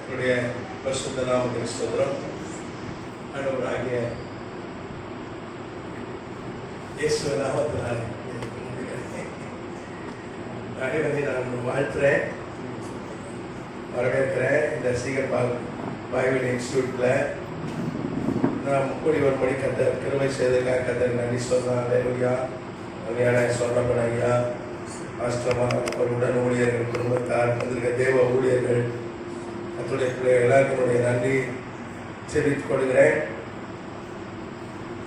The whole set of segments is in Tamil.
என்னுடைய பரிசுத்த நாமத்திற்கு ஸ்தோத்திரம். ஆண்டவராகிய இயேசுவின் நாமத்தினாலே அனைவரையும் நான் வாழ்த்துறேன், வரவேற்கிறேன். இந்த சீகர் பைபிள் இன்ஸ்டியூட்டில் நான் 31 மணி கத்தர் கிருபை செய்ததுக்காக கத்தர் நன்றி சொல்கிறேன். அல்லேலூயா. அருமையான சொன்னபன் ஐயா, ஆஸ்திரமா, அவருடன் ஊழியர்கள், குடும்பத்தார், வந்திருக்க தேவ ஊழியர்கள், கர்த்தருடைய பிள்ளைகள் எல்லாருக்கும் என்னுடைய நன்றி தெரிவித்துக் கொள்கிறேன்.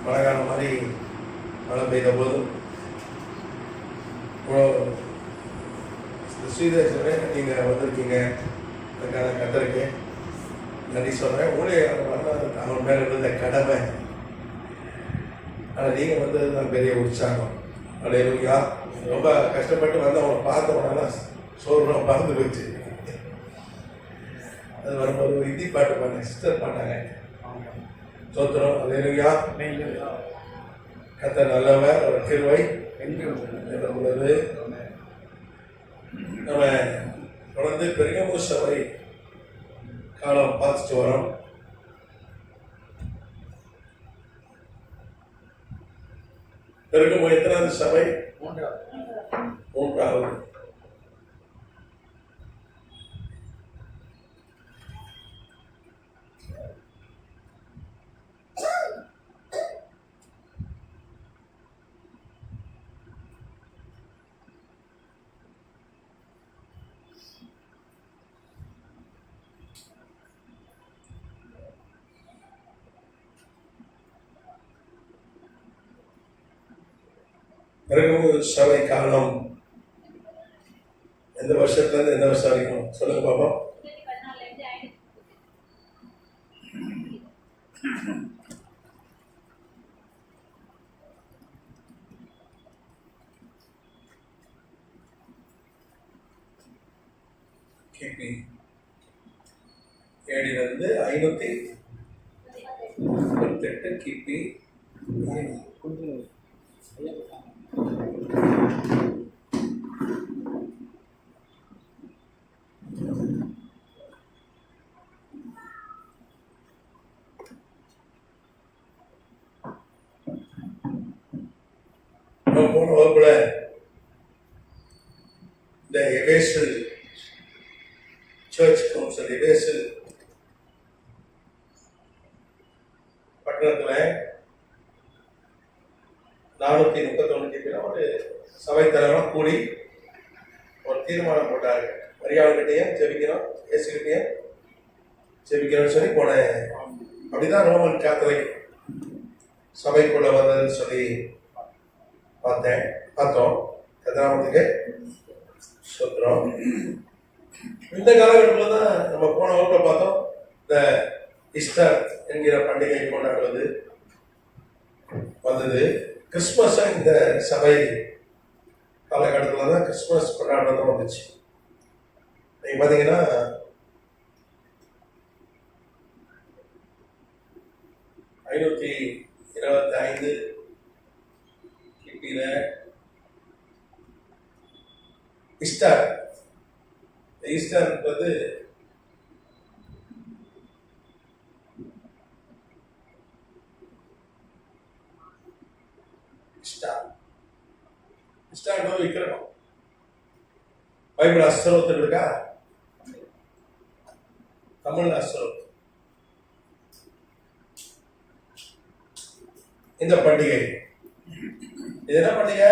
மழை காலம் மாதிரி மழை பெய்த போதும் ஸ்ரீதேசன் நீங்கள் வந்திருக்கீங்க, அதுக்கான கத்தருக்கு நன்றி சொல்கிறேன். ஊழியர் அவன் மேலே இருந்த கடமை, ஆனால் நீங்கள் வந்தது தான் பெரிய உற்சாகம். அல்லேலூயா. ரொம்ப கஷ்டப்பட்டு வந்து அவனை பார்த்த உடனே சோறுலாம் பறந்து போச்சு. அது வரும்போது ஒரு இந்தி பாட்டு பாடின சிஸ்டர் பாட்டாங்க, சோத்திரம். அல்லேலூயா. கர்த்தர் நல்லவர், ஒரு கிருபை உள்ளது. நம்ம தொடர்ந்து பெருகமு சபை காலம் பார்த்துட்டு வரோம். பெருகமு எத்தனாவது சபை? மூன்றாவது. பெருகமு சபை காலம் எந்த வருஷத்துல இருந்து எந்த வருஷம் வரைக்கும் சொல்லுங்க பாப்போம். கிபி 538 கிபி போன வகுப்புல இந்த எபேசு சர்ச் கவுன்சில் எபேசு பட்டணத்துல 431 ஒரு சபை தலைவரம் கூடி ஒரு தீர்மானம் போட்டாங்க. மரியாதைகிட்டையும் ஜெபிக்கணும், இயேசுகிட்டையும் ஜெபிக்கணும்னு சொல்லி போனேன். அப்படிதான் ரோமன் கேத்தலிக் சபைக்குள்ள வந்ததுன்னு சொல்லி பார்த்தோம். கதிராமத்துக்கு சொல்றோம். இந்த காலகட்டத்தில் தான் நம்ம போன வகுப்புல பார்த்தோம், இந்த ஈஸ்டர் என்கிற பண்டிகை கொண்டாடுவது வந்தது. கிறிஸ்துமஸ் இந்த சபை காலகட்டத்தில் தான் கிறிஸ்துமஸ் கொண்டாடுறதும் வந்துச்சு. நீங்க பார்த்தீங்கன்னா 525 கிபியில ஈஸ்டர் என்பது விக்கிரகம். பைபிள் அஸ்தரோத்து இருக்கா? தமிழ் அஸ்தரோத்து. இந்த பண்டிகை இது என்ன பண்டிகை?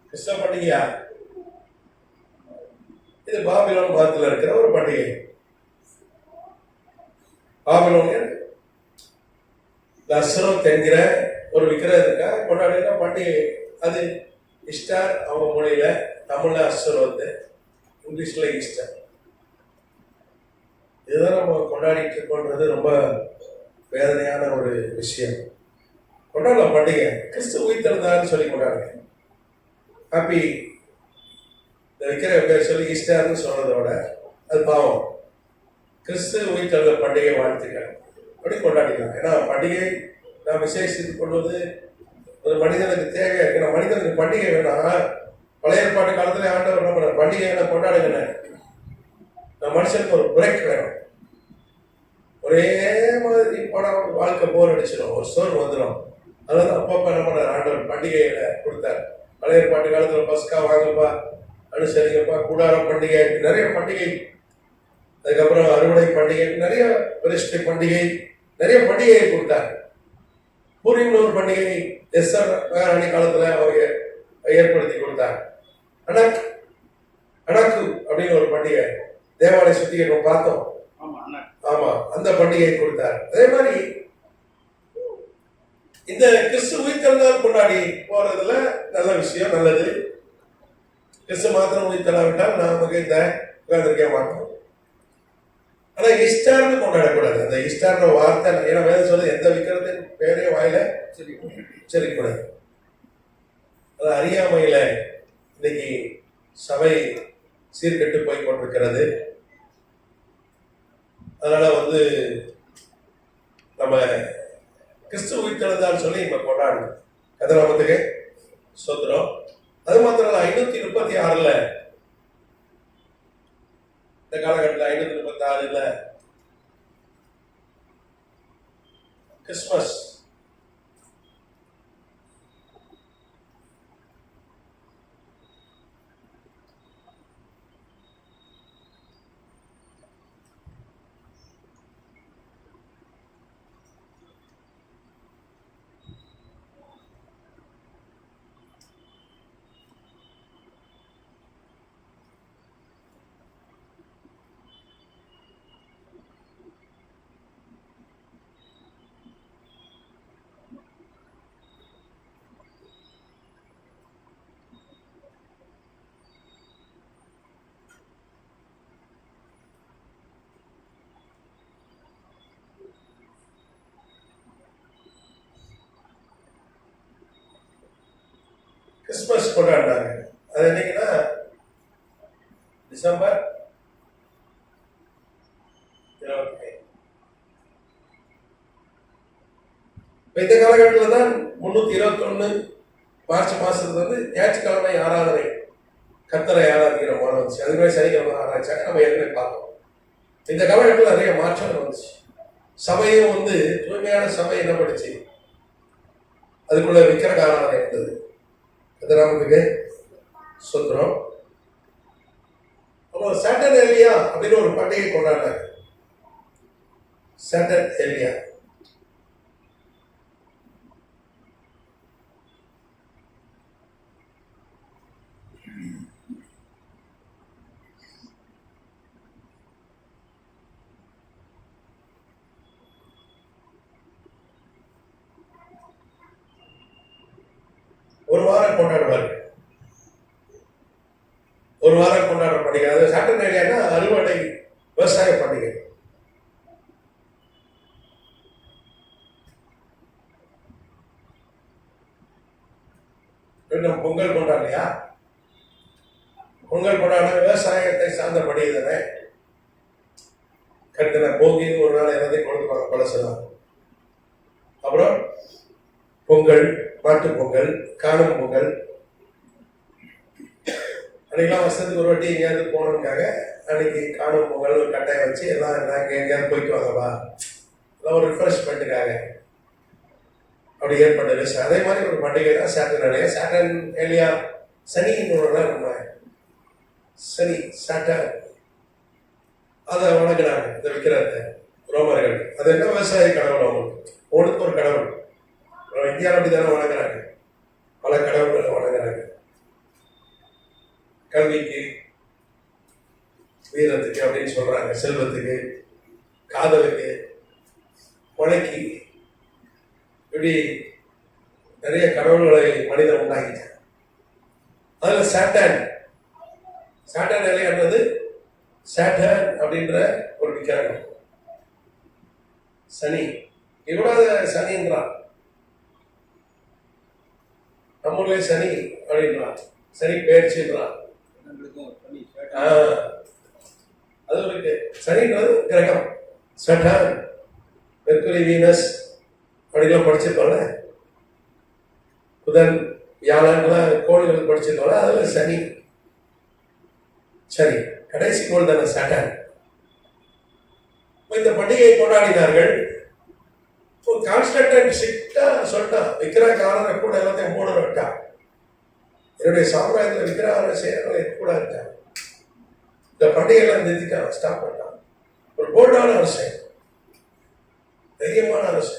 கிறிஸ்தவ பண்டிகையா? இது பாபிலோன் மதத்தில் இருக்கிற ஒரு பண்டிகை. பாபிலோனியர் அஸ்தரோத் என்கிற ஒரு விக்கிரகத்துக்காக கொண்டாடுகிற பண்டிகை. அது ஈஸ்டர் அவங்க மொழியில, தமிழ்ல அஸ்தரோத்து, இங்கிலீஷ்ல ஈஸ்டர். இதுதான் நம்ம கொண்டாடிட்டு இருக்கோன்றது ரொம்ப வேதனையான ஒரு விஷயம். கொண்டாடலாம் பண்டிகை, கிறிஸ்து உயிர்த்தெழுந்தாருன்னு சொல்லி கொண்டாடுங்க. ஹாப்பி இந்த விக்கிர பேர் சொல்லி ஈஸ்டர்னு சொல்றதோட அது பாவம். கிறிஸ்து உயிர்த்தெழுந்த பண்டிகை வாழ்த்துக்கள் அப்படி கொண்டாடிக்கலாம். ஏன்னா பண்டிகை நாம் விசேஷித்துக் கொள்வது ஒரு மனிதனுக்கு தேவையா இருக்கு. நம்ம மனிதனுக்கு பண்டிகை வேணாம். பழைய ஏற்பாட்டு காலத்துல ஆண்டவர் நம்ம பண்டிகைகளை கொண்டாடுங்க. நம்ம மனுஷனுக்கு ஒரு பிரேக் வேணும். ஒரே மாதிரி போனால் வாழ்க்கை போர் அடிச்சிடும், ஒரு சோறு வந்துடும். அதனால அப்பப்போ என்ன பண்ணார், ஆண்டவர் பண்டிகைகளை கொடுத்தார். பழைய பாட்டு காலத்தில் பஸ்கா வாங்கப்பா, அனுசரிங்கப்பா, கூடாரம் பண்டிகை, நிறைய பண்டிகை. அதுக்கப்புறம் அறுவடை பண்டிகை, நிறைய பிரதிஷ்டை பண்டிகை, நிறைய பண்டிகையை கொடுத்தார். பூரிம்னு ஒரு பண்டிகை எஸ்ஆர் ராணி காலத்துல அவங்க ஏற்படுத்தி கொடுத்தார். அடக்கு அப்படின்னு ஒரு பண்டிகை, தேவாலய சுத்திகரிப்பு பார்த்தோம். ஆமா, அந்த பண்டிகையை கொடுத்தார். அதே மாதிரி இந்த கிறிஸ்து உயிர்த்தெழுந்தால் கொண்டாடி போறதுல நல்ல விஷயம், நல்லது. கிறிஸ்து மாத்திரம் உயிர்த்தெழாவிட்டால் நமக்கு இந்த உட்கார்ந்திருக்க மாட்டோம். ஆனா ஈஸ்டர்னு கொண்டாடக்கூடாது. அந்த ஈஸ்டர்ன்ற வார்த்தை, ஏன்னா வேலை சொல்ல எந்த விக்கிரத்தின் பேரே வாயில சரிக்கூடாது. அது அறியாமையில இன்னைக்கு சபை சீர்கெட்டு போய் கொண்டிருக்கிறது. அதனால நம்ம கிறிஸ்து உயிர்த்தெழுந்தான்னு சொல்லி இப்ப கொண்டாடணும். கதிராமத்துக்கு சொத்துறோம். அது மாத்திரம் 536 இந்த காலகட்டத்தில் 536 கிறிஸ்துமஸ் கிறிஸ்துமஸ் கொண்டாடினாங்க. அது என்னைக்குன்னா டிசம்பர் 25. இந்த காலகட்டத்தில் தான் 321 மார்ச் மாசத்துல ஞாயிற்றுக்கிழமை ஆராதனை, கர்த்தரை ஆராதிக்கிற போன வந்துச்சு. அதுவே சனிக்கிழமை ஆராய்ச்சாங்க, நம்ம ஏற்கனவே பார்த்தோம். இந்த காலகட்டத்தில் நிறைய மாற்றம் வந்துச்சு. சபையும் தூய்மையான சபை என்ன பண்ணுச்சு, அதுக்குள்ள விக்கிரக ஆராதனை இருந்தது. கதிராமத்துக்கு சொத்துறோம். அப்புறம் சாட்டன் எலியா அப்படின்னு ஒரு பண்டிகை கொண்டாடினாங்க. சாட்டன் எலியா ஒரு வாரம் கொண்டாடுவார்கள். ஒரு வாரம் கொண்டாடுற பண்டிகை. அது சாட்டன் ஏரியானா அறுவடை விவசாய பண்டிகை. இன்னும் பொங்கல் கொண்டாடலையா? பொங்கல் கொண்டாட விவசாயத்தை சார்ந்த பண்டிகை தானே. கருத்துல போகின்னு ஒரு நாள் எல்லாத்தையும் கொடுத்துப்பாங்க பழசெல்லாம். அப்புறம் பொங்கல், மாட்டு பொங்கல், காணும் பொங்கல். அன்னைக்கெல்லாம் வருஷத்துக்கு ஒரு வாட்டி எங்கேயாவது போனதுக்காக அன்னைக்கு காணும் பொங்கல் ஒரு கட்டாயம் வச்சு எல்லாம் எங்கேயாவது போயிட்டு வாங்கப்பா, எல்லாம் ஒரு ரிஃப்ரெஷ்மெண்ட்டுக்காக அப்படி ஏற்பட்டது. அதே மாதிரி ஒரு பண்டிகை தான் சாட்டன் எலியா. சாட்டன் எலியா சனின்னு ஒரு நாள் நம்ம சனி சாட்டன் அதை வணங்குறாங்க. இந்த விக்கிரத்தை ரோமர்கள். அது என்ன விவசாய கடவுள், அவங்களுக்கு ஒவ்வொருக்கு ஒரு கடவுள். இந்தியாவில் அப்படித்தானே வணங்குறாங்க, பல கடவுள்களை வணங்குறாங்க. கல்விக்கு, வீரத்துக்கு அப்படின்னு சொல்றாங்க, செல்வத்துக்கு, காதலுக்கு, கொலைக்கு, இப்படி நிறைய கடவுள்களை மனிதன் உண்டாக்கிட்டாங்க. அதுல சாட்டன் நிலையானது சாட்டன் அப்படின்ற ஒரு விக்கிரகம். சனி இவ்வளவு சனின்றான், நம்மளே சனி அப்படின்றான், சனி பெயர்ச்சின்றான். அது இருக்கு. சனின்றது கிரகம். சட்டன், மெர்க்குரி, வீனஸ் அப்படிலாம் படிச்சிருக்கோம்ல. புதன், வியாழன்லாம் கோள்கள் படிச்சிருக்கோம்ல. அதுல சனி கடைசி கோள் தானே சாட்டன். இந்த பண்டிகையை கொண்டாடினார்கள். கான்ஸ்டன்டைன் ஸ்ட்ரிக்டா சொல்லிட்டான், விக்கிரகாரனை கூட எல்லாத்தையும் மூட விட்டான். என்னுடைய சாம்ராஜ்யத்தில் விக்கிரகார செய்யறவங்களை கூட இருக்கான். இந்த பண்டிகைலாம் நிறுத்திட்டான், ஸ்டாப் பண்ணான். ஒரு போல்டான அரசு, தைரியமான அரசு.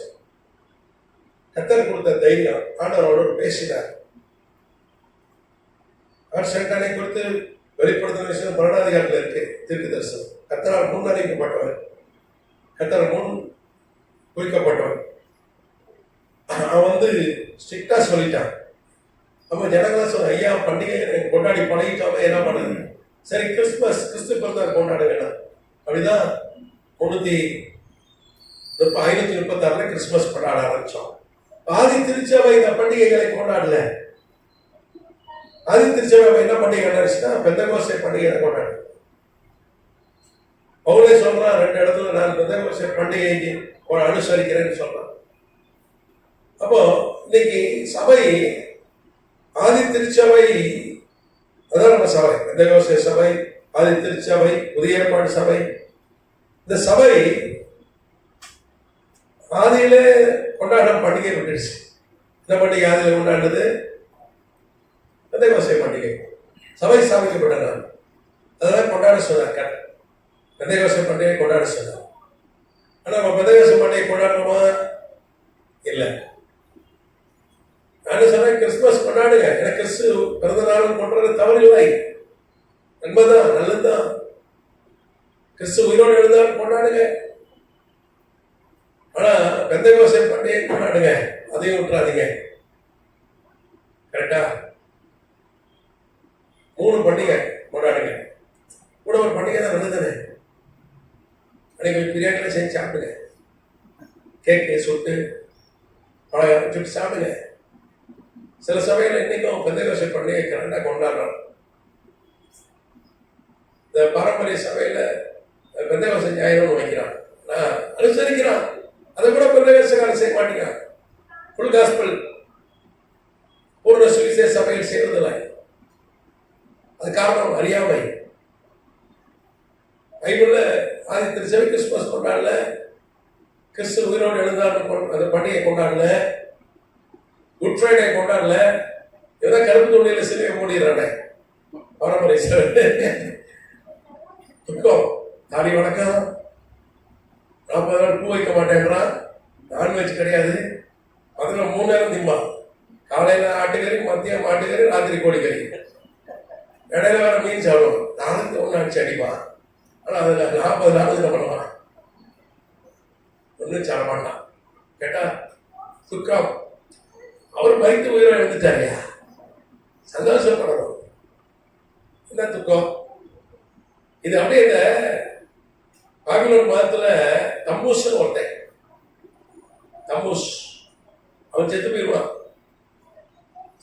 கர்த்தர் கொடுத்த தைரியம். ஆண்டவரோடு பேசினார். கான்ஸ்டன்டைனை குறித்து வெளிப்படுத்தின விஷயம் பரணாதிகாரத்தில் இருக்கு. தீர்க்க தரிசனம். கர்த்தரால் முன்னறிவிக்கப்பட்டவர், கர்த்தர் முன் குறிக்கப்பட்டவர். அவன் ஸ்ட்ரிக்டா சொல்லிட்டான். நம்ம ஜனங்களா சொல்ல, ஐயா பண்டிகை கொண்டாடி பழகிட்டோமே, என்ன பண்ணுது? சரி, கிறிஸ்துமஸ் கிறிஸ்து பிறந்தார் கொண்டாட வேணாம். அப்படிதான் 536 கிறிஸ்துமஸ் கொண்டாட ஆரம்பிச்சோம். ஆதி திருச்சபை இந்த பண்டிகைகளை கொண்டாடல. ஆதி திருச்சபை என்ன பண்டிகை கொண்டாடுச்சுன்னா பெந்தகோஸ்தே பண்டிகை கொண்டாடு. பவுலே சொல்றான் 2 இடத்துல, நான் பெந்தகோஸ்தே பண்டிகைக்கு அனுசரிக்கிறேன்னு சொல்றான். அப்போ இன்னைக்கு சபை, ஆதி திருச்சபை, அதான் நம்ம சபை, பெந்தகோஸ்தே சபை, ஆதி திருச்சபை, புதிய ஏற்பாடு சபை. இந்த சபை ஆதியில கொண்டாட பண்டிகை விட்டுடுச்சு. இந்த பண்டிகை ஆதியில கொண்டாடுறது பெந்தகோஸ்தே பண்டிகை. சபை ஸ்தாபிக்கப்பட்டது, அதெல்லாம் கொண்டாட சொன்னார். பெந்தகோஸ்தே பண்டிகை கொண்டாட சொன்னார். ஆனா நம்ம பெந்தகோஸ்தே பண்டிகை கொண்டாடுறோமா? இல்லை. நான் சொன்னேன், கிறிஸ்துமஸ் கொண்டாடுங்க. எனக்கு கிறிஸ்து பிறந்த நாள் கொண்டாடுறது தவறு இல்லை, நன்மைதான், நல்லதுதான். கிறிஸ்து உயிரோடு எழுந்தாலும் கொண்டாடுங்க. ஆனா பெந்தகோஸ்தே பண்டிகை கொண்டாடுங்க, அதையும் விட்டுறாதீங்க. கரெக்டா? 3 பண்டிகை கொண்டாடுங்க. கூட ஒரு பண்டிகை தான் நல்லதுதானே. அன்னைக்கு பிரியாணிலாம் செஞ்சு சாப்பிடுங்க, கேக்கு சுட்டு பழகம் சுட்டு சாப்பிடுங்க. சில சபையில் இன்னைக்கும் பெந்தகோஸ்தே பண்டிகை கரெக்டாக கொண்டாடுறோம். இந்த பாரம்பரிய சபையில பெந்தகோஸ்தே ஞாயிறு வைக்கிறான், அனுசரிக்கிறான். அதை கூட பெந்தகோஸ்தேக்காரன் செய்ய மாட்டேங்கிறான். ஃபுல் காஸ்பல் பூர்ண சுவிசேஷ சபையில் செய்வதில்லை. அது காரணம் அறியாமை. பைபிள்ல ஆதி திருச்சபை கிறிஸ்துமஸ் கொண்டாடல, கிறிஸ்து உயிரோடு எழுந்தாலும் அந்த பண்டிகை கொண்டாடல, குட் ஃப்ரைடே கொண்டாடல. ஏதோ கருப்பு துணியில சிலையை மூடிடுறானே பாரம்பரிய சபை. துக்கம், தாடி வணக்கம், 40 நாள் பூ வைக்க மாட்டேன்றான், நான்வெஜ் கிடையாது. அதில் 3 நேரம் திம்பா, காலையில் ஆட்டுக்கறி, மதியம் ஆட்டுக்கறி, ராத்திரி கோழிக்கறி, இடையில வேற மீன் சாப்பிடுவான். நாளைக்கு 1 நாள் அடிப்பான். ஆனால் அதில் 40 நாள் என்ன பண்ணுவான்? ஒன்றும் சாட மாட்டான். கேட்டா துக்கம். அவர் மரித்து உயிரை எழுந்துட்டாரியா, சந்தோஷப்படணும். என்ன துக்கம் இது? அப்படியே இந்த பாபிலோன் மதத்துல தம்பூஸ் ஒருத்தன், தம்பூஸ், அவன் செத்து போயிடுவான்.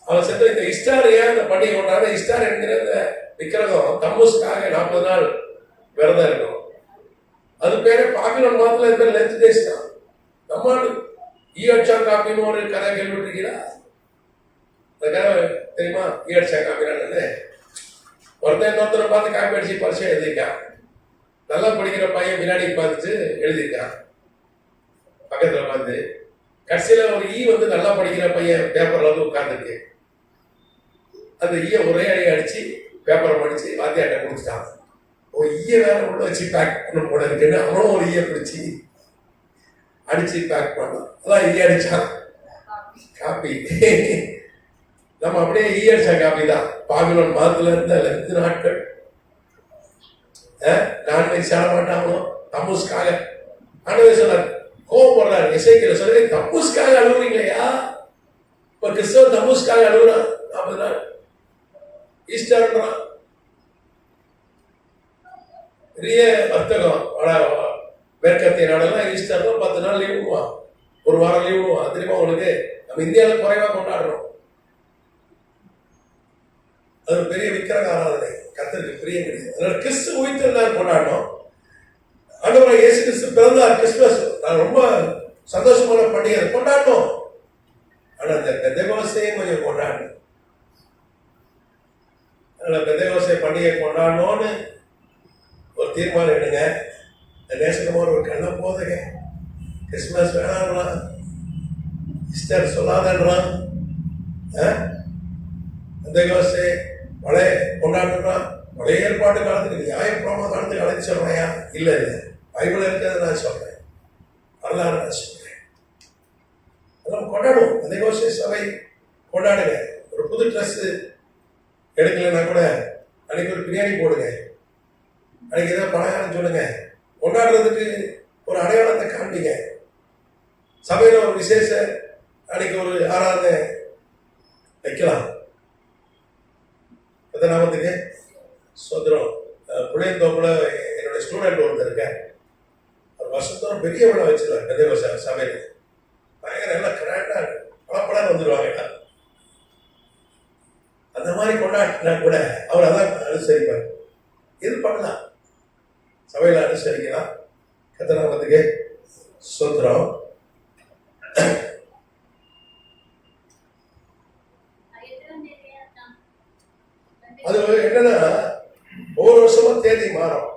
அவன் செத்து இந்த இஸ்டார், ஏன் இந்த பண்டிகை கொண்டாட? இஸ்டார் என்கிற இந்த விக்கிரகம் தம்பூஸ்க்காக 40 நாள் விரதம் இருக்கும். அது பேரு பாபிலோன் மதத்துல பேர் லென்த் டேஸ் தான். நம்ம ஈயட்சா காப்பின்னு ஒரு கதை கேள்விப்பட்டிருக்கீங்களா? அந்த கதை தெரியுமா? ஈயட்சா காப்பின்னு ஒருத்தன் இன்னொருத்தரை பார்த்து காப்பி அடிச்சு பரிசை எழுதியிருக்கான். நல்லா படிக்கிற பையன் வினாடி பார்த்துட்டு எழுதியிருக்கான் பக்கத்துல பார்த்து. கடைசியில ஒரு நல்லா படிக்கிற பையன் பேப்பர்ல உட்கார்ந்துருக்கு. அந்த ஒரே அடி அடிச்சு பேப்பரை படிச்சு வாத்தியாட்ட கொடுத்துட்டான். ஒரு வேற உள்ள வச்சு பேக் பண்ண போல இருக்குன்னு அவனும் ஒரு பிடிச்சி அடிச்சு பேக் பண்ணான். அதான் அடிச்சான் காப்பி. நம்ம அப்படியே அடிச்சா காப்பி தான். பாபிலோன் மதத்துல இருந்த 2 நாட்கள் நான்வெஜ் சாட மாட்டாங்களோ தம்பூஸ்க்காக. ஆண்டவர் சொன்னார், கோவப்படுறாரு. எசேக்கியேல் சொல்லி, தம்பூஸ்க்காக அழுகுறீங்களா? இப்ப கிறிஸ்தவ தம்பூஸ்க்காக அழுகுறான். 40 நாள் ஈஸ்டர்ன்றான். பெரிய வர்த்தகம். மேற்கத்திய நாடெல்லாம் ஈஸ்டர் 10 நாள் லீவ் விடுவான், 1 வாரம் லீவ் விடுவான். தெரியுமா உங்களுக்கு? நம்ம இந்தியாவில் குறைவா கொண்டாடுறோம். அது பெரிய விக்கிரக ஆராதனை, கர்த்தருக்கு பிரியம் கிடையாது. அதனால கிறிஸ்து உயிர்த்தெழுந்தார் கொண்டாடணும். ஆண்டவராகிய இயேசு கிறிஸ்து பிறந்தார், கிறிஸ்துமஸ். நான் ரொம்ப சந்தோஷமான பண்டிகை கொண்டாடணும். ஆனா இந்த பெந்தகோஸ்தே கொஞ்சம் கொண்டாடணும். அதனால பெந்தகோஸ்தே பண்டிகை கொண்டாடணும்னு ஒரு தீர்மானம் எடுங்க. நேசகுமார் ஒரு கண்ண போதுங்க, கிறிஸ்துமஸ் வேணான்றான், ஈஸ்டர் சொல்லாதன்றான், அந்த யோசை பழைய கொண்டாடுறான். பழைய ஏற்பாடு காலத்துக்கு நியாயப்பிரமாண காலத்துக்கு அழைச்சி சொல்றையா? இல்லை இல்லை, பைபிள் இருக்கிறத நான் சொல்றேன், வரலாறு நான் சொல்றேன். அதெல்லாம் கொண்டாடுவோம். அந்த யோசை சபை கொண்டாடுங்க. ஒரு புது ட்ரெஸ் எடுக்கலைன்னா கூட அன்னைக்கு ஒரு பிரியாணி போடுங்க, அன்னைக்கு ஏதாவது பலகாரம் சொல்லுங்க, கொண்டாடுறதுக்கு ஒரு அடையாளத்தை காண்பிங்க. சபையில் ஒரு விசேஷ அன்னைக்கு ஒரு ஆராதனை வைக்கலாம். நாமத்துக்கு சுதந்திரம். புளியந்தோப்புல என்னுடைய ஸ்டூடெண்ட் ஒருத்தர் இருக்கேன், ஒரு வருஷத்தோட பெரிய விழா வச்சிருவாங்க பெரிய சபையில். பயங்கர எல்லாம் கிராண்டா பலப்படம் வந்துடுவாங்க. அந்த மாதிரி கொண்டாடினா கூட அவர் அதான் அனுசரிப்பார். இது பண்ணலாம், சபையில் அனுசரிக்கலாம். கத்தநாமத்துக்கு சுதந்திரம். அது என்னன்னா ஒவ்வொரு வருஷமும் தேதி மாறும்.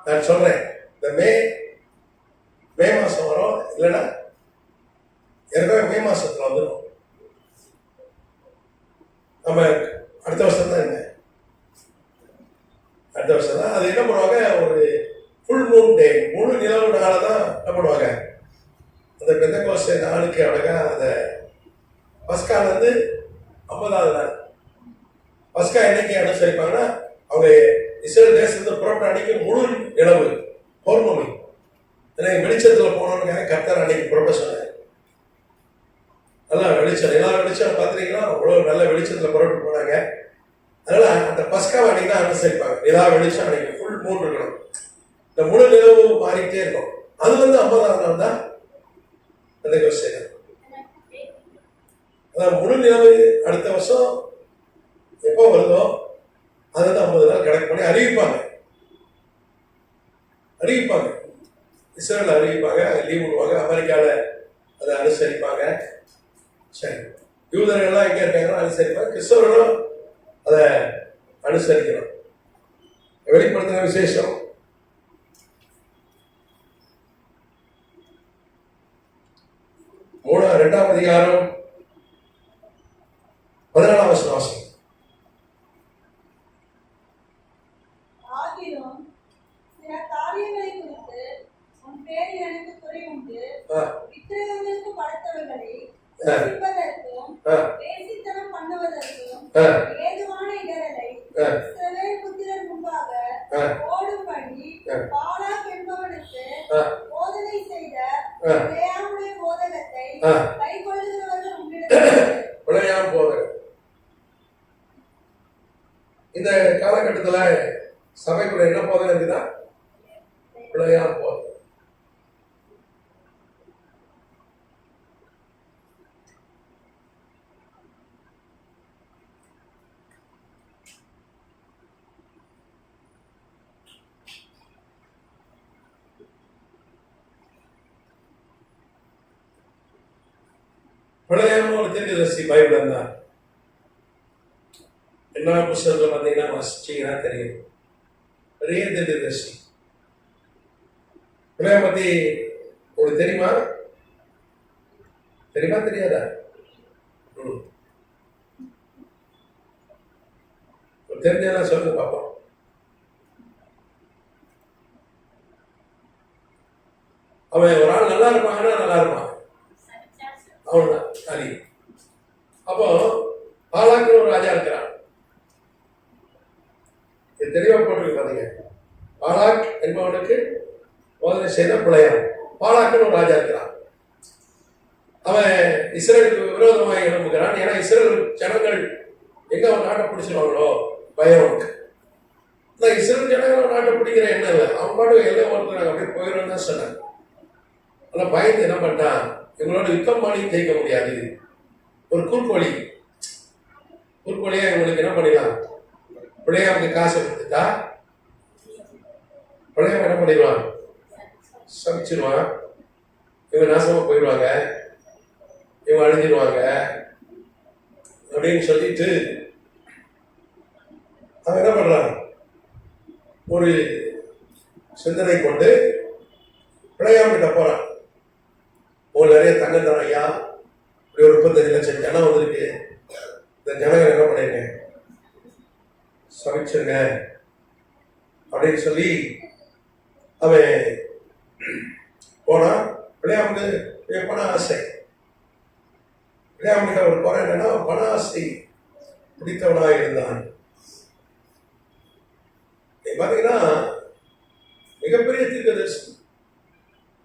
நான் சொல்றேன், இந்த மே மாசம் வரும், இல்லைன்னா ஏற்கனவே மே மாசத்துல வந்துடும். நம்ம அடுத்த வருஷம் தான், என்ன அடுத்த வருஷம் தான். அது என்ன பண்ணுவாங்க, ஒரு ஃபுல் மூன் டே, முழு நிலவு நாளை தான் என்ன பண்ணுவாங்க, அந்த பெந்தகோஸ்தே நாளுக்கு அழகா அந்த பஸ்கால இருந்து 50வது நாள். பஸ்கா என்னைக்கு அனுசரிப்பாங்கன்னா, அவங்க இஸ்ரேல் தேசத்துல புறப்பட்ட அன்னைக்கு முழு நிலவு பௌர்ணமி. வெளிச்சத்துல போனோம்னு கர்த்தர் அன்னைக்கு புறப்பட சொன்னார். நல்லா வெளிச்சம், எல்லா வெளிச்சம் பார்த்துட்டீங்கன்னா அவ்வளவு நல்ல வெளிச்சத்துல புறப்பட்டு போனாங்க. அதனால அந்த பஸ்காவை அன்னைக்கு தான் அனுசரிப்பாங்க. நிலா வெளிச்சம் அன்னைக்கு ஃபுல் மூன் இருக்கணும். இந்த முழு நிலவு மாறிக்கிட்டே இருக்கும். அது 50வது நாள் தான் அந்த யோசனை. அதான் முழு நிலவு அடுத்த வருஷம் எப்போ வருதோ அதை வந்து 50 நாள் கணக்கு பண்ணி அறிவிப்பாங்க. இஸ்ரேல் அறிவிப்பாங்க, லீவ் விடுவாங்க. அமெரிக்காவில் அதை அனுசரிப்பாங்க. சரி, யூதர்கள்லாம் எங்கே இருக்காங்கன்னா அனுசரிப்பாங்க. கிறிஸ்தவர்களும் அதை அனுசரிக்கணும். வெளிப்படுத்தின விசேஷம் இரண்டாம் அதிகாரம் 14வது வாசம். இந்த காலகட்டத்தில் சபைக்குள்ள என்ன போதனை இருக்குதா? பிழையாம் போதனை. பிழையாம ஒரு தீர்க்கதரிசி பைபிள் இருந்தார். என்ன புத்தகத்தில் பார்த்தீங்கன்னா வாசிச்சீங்கன்னா தெரியும். பெரிய தீர்க்கதரிசி. பிழையாம பத்தி உங்களுக்கு தெரியுமா? தெரியாதா? தெரிஞ்சா சொல்லுங்க பார்ப்போம். அவன் ஒரு ஆள் நல்லா இருப்பாங்கன்னா நல்லா இருப்பான், அவ்வளவுதான். அலி. அப்போ பாலாக்கு ஒரு ராஜா இருக்கிறான். தெளிவா போட்டிருக்கு பாத்தீங்க. பாலாக் என்பவனுக்கு போதனை செய்த பிழையாம். பாலாக்குன்னு ஒரு ராஜா இருக்கிறான். அவன் இஸ்ரேலுக்கு விரோதமாக எழும்புகிறான். ஏன்னா இஸ்ரேல் ஜனங்கள் எங்க அவன் நாட்டை பிடிச்சிருவாங்களோ பயம் அவனுக்கு. இஸ்ரேல் ஜனங்கள் நாட்டை பிடிக்கிற எண்ணம் இல்லை. அவன் பாட்டு எல்லாம் ஒருத்தர் அப்படியே போயிடும் தான் சொன்னாங்க. ஆனா பயந்து என்ன பண்ணிட்டான், இவங்களோட யுத்தம் பண்ணி ஜெயிக்க முடியாது. ஒரு குறுக்கோழியா இவங்களுக்கு என்ன பண்ணிடலாம், பிள்ளையாவுக்கு காசை கொடுத்துட்டா பிள்ளையாம என்ன பண்ணிடுவான், சமைச்சிருவான். இவங்க நாசமா போயிடுவாங்க, இவங்க அழிஞ்சிருவாங்க அப்படின்னு சொல்லிட்டு அவன் என்ன பண்றான், ஒரு சிந்தனை கொண்டு பிள்ளையார்கிட்ட போறான். உங்களுக்கு நிறைய தங்கம் தரம் ஐயா, இப்படி ஒரு 35 லட்சம் ஜனம் வந்திருக்கு, இந்த ஜனங்கள் என்ன பண்ணிருங்க, சமைச்சிருங்க அப்படின்னு சொல்லி அவன் போனா. பிள்ளையாமுக்கு பண ஆசை. பிள்ளையாமுகிட்ட ஒரு குறை என்னன்னா, பண ஆசை பிடித்தவனாக இருந்தான். பாத்தீங்கன்னா மிகப்பெரிய தீர்க்கதரிசி.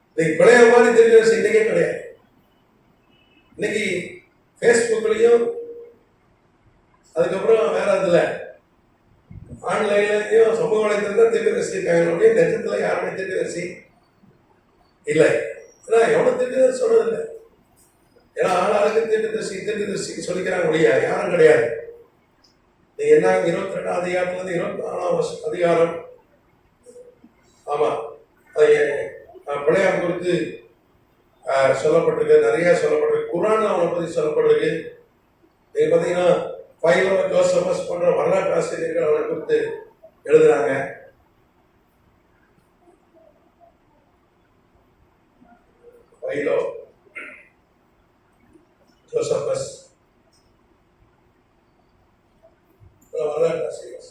இன்னைக்கு பழைய மாதிரி தீர்க்கதரிசி இன்னைக்கே கிடையாது. இன்னைக்கு ஃபேஸ்புக்லையும் அதுக்கப்புறம் வேற இதுல ஆன்லைன்லயும் சமூக வலைத்தளம் தீர்க்கதரிசி இருக்காங்க. நெஜத்துல யாருமே தீர்க்கதரிசி இல்லை. ஏன்னா எவ்வளவு தீர்க்கதரிசி சொன்னதில்லை. ஏன்னா ஆளாளுக்கு தீர்க்கதரிசி சொல்லிக்கிறாங்க ஒழிய யாரும் கிடையாது. என்ன 22ஆம் அதிகாரத்துல இருந்து 24ஆம் அதிகாரம், ஆமா, பிள்ளையார் குறித்து சொல்லப்பட்டிருக்கு, நிறைய சொல்லப்பட்டிருக்கு. குரான் அவனை பத்தி சொல்லப்பட்டிருக்கு. நீங்க பாத்தீங்கன்னா பைலோ, ஜோசபஸ் போன்ற வரலாற்று ஆசிரியர்கள் அவனை குறித்து எழுதுறாங்க. பைலோ, ஜோசபஸ் வரலாற்று ஆசிரியர்.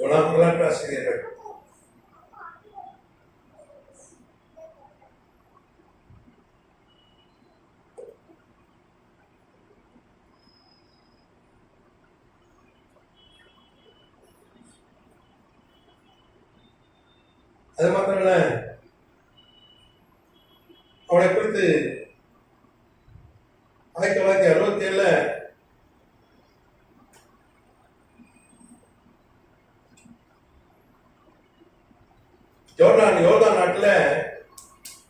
வரலாற்று ஆசிரியர்கள் அது மாத்திரம் இல்ல, அவனை குறித்து 1967 யோர்தான் நாட்டுல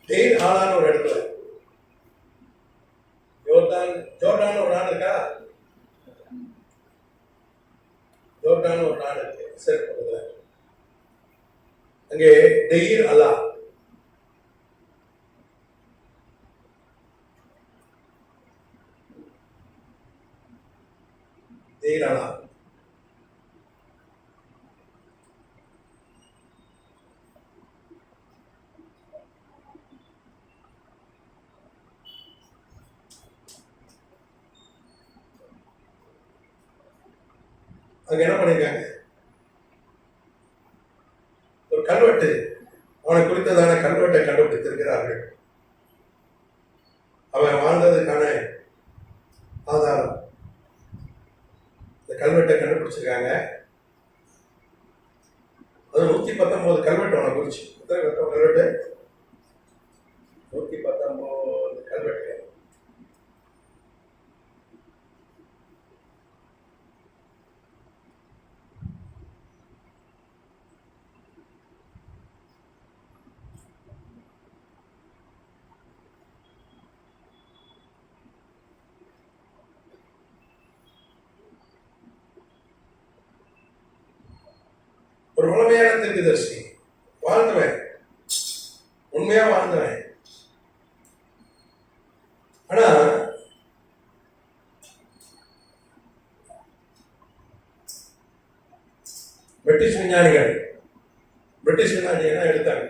தெயின் ஆளான ஒரு இடத்துல, ஜோர்டான் ஒரு நாடு இருக்கா, ஜோர்டான் ஒரு நாடு இருக்கு இஸ்ரேல் பக்கத்துல. அங்கே தெயின் அல்லா, தெயின் அல்லா அங்க என்ன பண்ணிருக்காங்க, ஒரு கல்வெட்டு, அவனை குறித்ததான கல்வெட்டை கண்டுபிடித்திருக்கிறார்கள். அவன் வாழ்ந்ததுக்கான ஆதாரம் இந்த கல்வெட்டை கண்டுபிடிச்சிருக்காங்க. அது 119 கல்வெட்டு அவனை குறிச்சு. கல்வெட்டு 119 கல்வெட்டு. ஒரு உண்மையான தீர்க்கதரிசி, வாழ்ந்தவன், உண்மையா வாழ்ந்தவன். ஆனா பிரிட்டிஷ் விஞ்ஞானிகள் என்ன எடுத்தாங்க,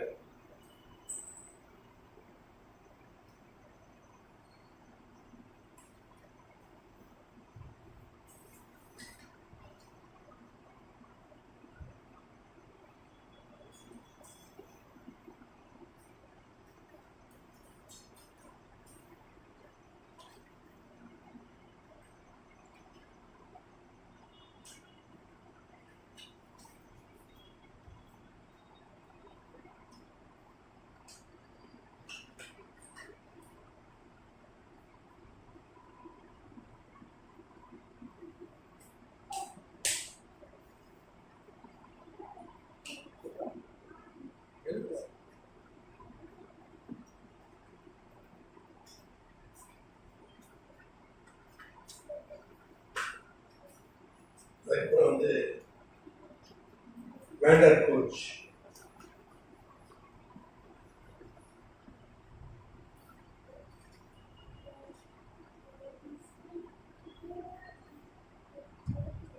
Vander Coach.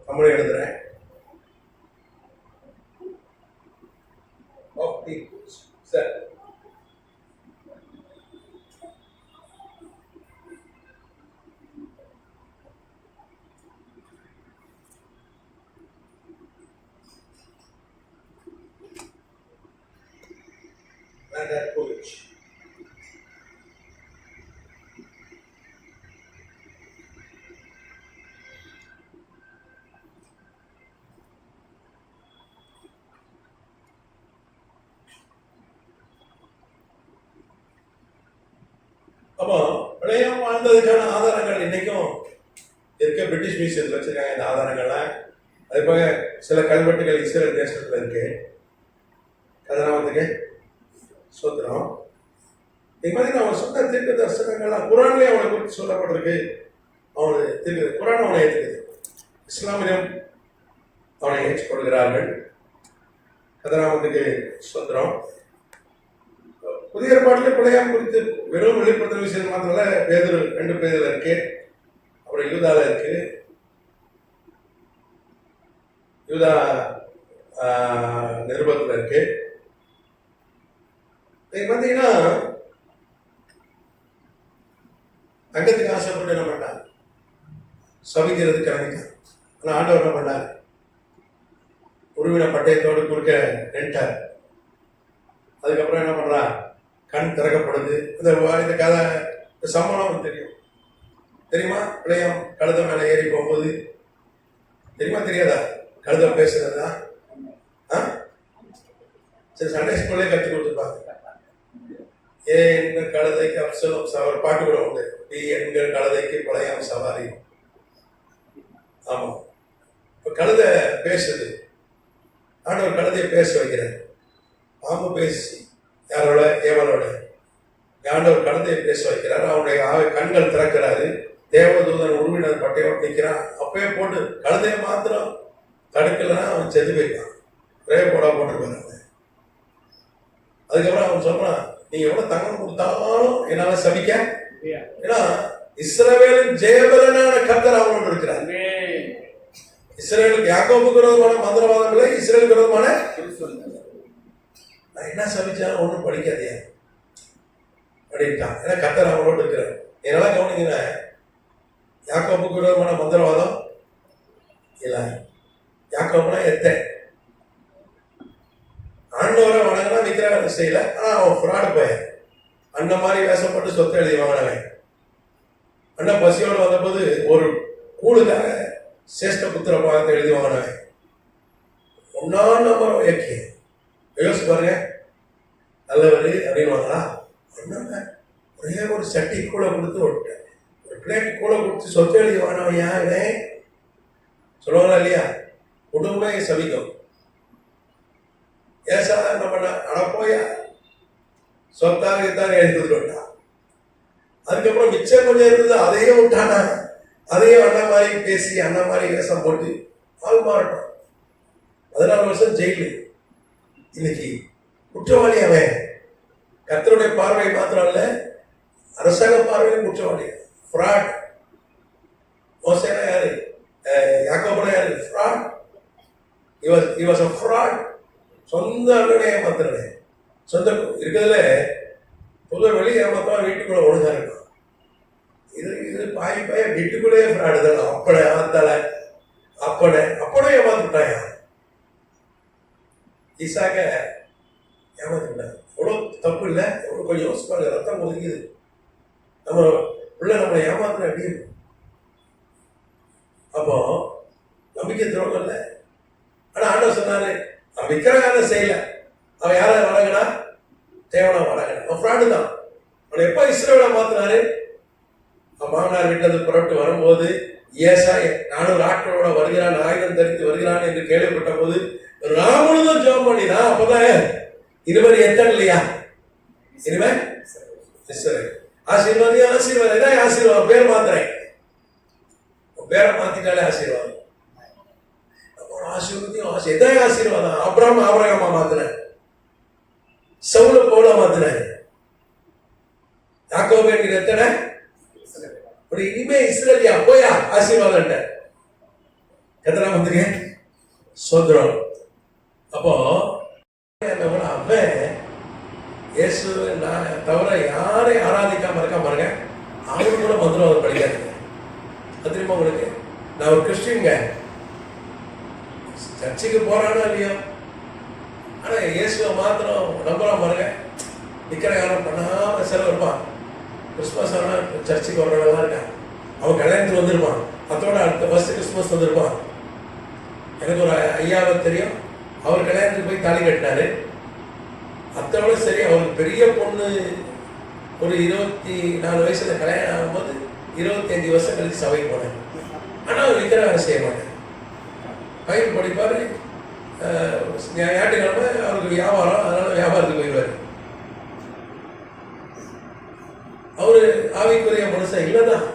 நம்மளே எழுதுறேன். Of the Coach. Sir. Vander Coach. அப்போ விளையாம வாழ்ந்ததுக்கான ஆதாரங்கள் இன்னைக்கும் இருக்க. பிரிட்டிஷ் மியூசியத்தில் வச்சிருக்காங்க இந்த ஆதாரங்கள்லாம். அது போக சில கல்வெட்டுகள் இஸ்ரேல் தேசத்துல இருக்கு. கதிராமத்துக்கு சோத்திரம். இது மாதிரி அவன் சொன்ன தீர்க்க தரிசனங்கள்லாம் குரான்லேயே அவனை குறித்து சொல்லப்பட்டிருக்கு. அவனுக்கு தீர்க்க குரான் அவனை ஏற்றுக்குது. இஸ்லாமியம் அவனை ஏற்றுக்கொள்கிறார்கள். கதிராமத்துக்கு சோத்திரம். புதிய ஏற்பாட்டில் பிள்ளையாம் குறித்து வெறும் வெளிப்படுத்தும் விஷயம் மாத்திரல. பேதுரு 2 பேதுல இருக்கு. அப்புறம் யூதால இருக்கு. யூதா நிருபத்தில் இருக்கு. நீங்க பார்த்தீங்கன்னா தங்கத்துக்கு ஆசைப்பட்டு என்ன பண்ணார்? சபிக்கிறதுக்கு கிளம்பிட்டார். ஆனால் ஆண்டவர் என்ன பண்ணார்? உருவின பட்டயத்தோடு குறுக்க நின்ட்டார். அதுக்கப்புறம் என்ன பண்றா? கண் திறக்கப்படுது. இந்த கதை சம்பளம் தெரியுமா? பிள்ளையம் கழுத மேலே ஏறி போகும்போது தெரியுமா தெரியாதா? கழுத பேசுறதா? சரி, சண்டே ஸ்கூல்லே கற்றுக் கொடுத்துருப்பாங்க. எங்கள் கழுதைக்கு அப்சலம் சவாரி பாட்டு கூட உண்டு. எங்கள் கழுதைக்கு பிள்ளையாம் சவாரி. ஆமா, இப்போ கழுதை பேசுது. ஆண்டவர் கழுதையை பேச வைக்கிறார். பாம்பு பேசி யாரோட? ஏவலோட. ஆண்டவர் கழுதையை பேச வைக்கிறார். அவனுடைய கண்கள் திறக்கிறாரு. தேவதூதன் உருவினர் பட்டையோடு நிற்கிறான். அப்பயே போட்டு கழுதையை மாத்திரம் தடுக்கலைன்னா அவன் செத்து போயிட்டான். ஒரே போடா போட்டுருப்பாங்க. அதுக்கப்புறம் அவன் சொல்றான், நீங்க எவ்வளவு தங்கம் கொடுத்தாலும் என்னால சபிக்க. ஏன்னா இஸ்ரவேலின் ஜெயபலனான கர்த்தர் அவனோடு இருக்கிறார். இஸ்ரேலுக்கு யாக்கோபுக்கு விரோதமான மந்திரவாதம் இல்லை, இஸ்ரேலுக்கு விரோதமான நான் என்ன சபிச்சாலும் ஒன்றும் படிக்காதியா அப்படின்ட்டான். ஏன்னா கர்த்தர் அவனோடு இருக்கிறார். என்னால கவனிங்கன்னா யாக்கோபுக்கு விரோதமான மந்திரவாதம் இல்லை. யாக்கோபுனா எத்த ஆண்டவரை வணங்கினா விக்கிரக செய்யல. ஆனா அவன் ஃப்ராடு பையன். அந்த மாதிரி வேஷப்பட்டு சொத்தை எழுதி வாங்கினவன். அண்ணா பசியோடு வந்தபோது ஒரு கூடுக்காக சேஷ்ட புத்திர பாகத்தை எழுதி வாங்கினவன். ஒன்னாம் நம்பர் இயக்கிய யோசிச்சு பாருங்க. நல்லவர் அப்படின்னு வாங்களா? ஒரே ஒரு சட்டி கூட கொடுத்து ஒரு பிளேட் கூட கொடுத்து சொத்தை எழுதி வாங்கினவன் யாரு சொல்லுவாங்களா இல்லையா? குடும்பமே சபிக்கும். ஏசா என்ன பண்ண? போய் சொத்தாக தான் எழுதி கொடுத்துட்டான். அதுக்கப்புறம் மிச்சம் கொஞ்சம் இருந்தது, அதையே விட்டானா. அதையே அண்ணா மாதிரி பேசி அண்ணா மாதிரி வேஷம் போட்டு ஆள் மாறட்டும். 14 வருஷம் ஜெயிலு. இன்னைக்கு குற்றவாளி அவன். கர்த்தருடைய பார்வை மாத்திரம் இல்ல, அரசாங்க பார்வையிலும் குற்றவாளி. ஃப்ராட். மோசேனா யாரு? யாக்கோபுனா யாரு? Fraud. he was a fraud. சொந்த அண்ணனே ஏமாத்துறேன். சொந்த இருக்கிறதுல பொதுவாக வெளியே ஏமாத்தான் வீட்டுக்குள்ள ஒழுங்கா இருக்கும். இது பாய வீட்டுக்குள்ளே ஃப்ராடு தான். அப்பட ஏமாத்தால அப்பட ஏமாத்துட்டாயா? ஈசாக்க ஏமாத்திட்டாங்க. எவ்வளோ தப்பு இல்லை? எவ்வளோ கொஞ்சம் யோசிப்பாங்க. ரத்தம் ஒதுக்கிது. நம்ம பிள்ளை நம்மளை ஏமாத்துற அப்படி. அப்போ நம்பிக்கை துரோகம் இல்லை. ஆனா ஆண்டவர் சொன்னாரு, அவன் விக்கிரகார செய்யல. அவன் யார வழங்கினா? தேவனா வழங்கினா. அவன் ஃப்ராடு தான். அவன் எப்ப இஸ்ரவேலை மாத்தினாரு? அவன் மாமனார் வீட்டில் இருந்து புறப்பட்டு வரும்போது ஏசா 400 ஆட்களோட வருகிறான், ஆயுதம் தரித்து வருகிறான் என்று கேள்விப்பட்ட போது ராமுழுதும் ஜெபம் பண்ணினா. அப்பதான் இருவர் எத்தனை இல்லையா? இனிமே ஆசீர்வாதி ஆசீர்வாதம். இதான் ஆசீர்வாதம். பேர் மாத்துறேன். பேரை மாத்திட்டாலே ஆசீர்வாதம். ஆசீர்வாதத்தையும் எதாவது ஆசீர்வாதம். ஆபிரகாமா மாத்தின, சவுல பவுலா மாத்தின, யாக்கோபு என்கிற எத்தனை இனிமே இஸ்ரேலியா போயா ஆசீர்வாதம் எத்தனை வந்துருங்க சோதரம். அப்போ அவன் இயேசு நான் தவிர யாரை ஆராதிக்காம இருக்க பாருங்க, அவரு கூட மந்திரவாதம் படிக்காதுங்க. அது தெரியுமா உங்களுக்கு? நான் ஒரு கிறிஸ்டின்ங்க, சர்ச்சுக்கு போறானோ இல்லையோ, ஆனா இயேசுவை மாத்திரம் நம்புறான் பாருங்க. நிக்கிற காலம் பண்ணாம செலவு இருப்பான். கிறிஸ்துமஸ் ஆனா சர்ச்சுக்கு வர்றவங்கலாம் இருக்கான். அவன் கல்யாணத்துக்கு வந்திருப்பான், அதோட அடுத்த ஃபர்ஸ்ட் கிறிஸ்துமஸ் வந்திருப்பான். எனக்கு ஒரு ஐயாவை தெரியும், அவர் கல்யாணத்துக்கு போய் தாலி கட்டினாரு. அத்தோட சரி, அவருக்கு பெரிய பொண்ணு ஒரு 24 வயசுல கல்யாணம் ஆகும்போது 25 வருஷம் கழிச்சு சபைக்கு போனேன். ஆனா அவர் விக்கிற வேலை செய்ய மாட்டேன். பைபிள் படிப்பாரு, ஞாயிற்றுக்கிழமை அவருக்கு வியாபாரம், அதனால வியாபாரத்துக்கு போயிடுவாரு. அவரு ஆவிக்குரிய மனுஷன் இல்லைதான்,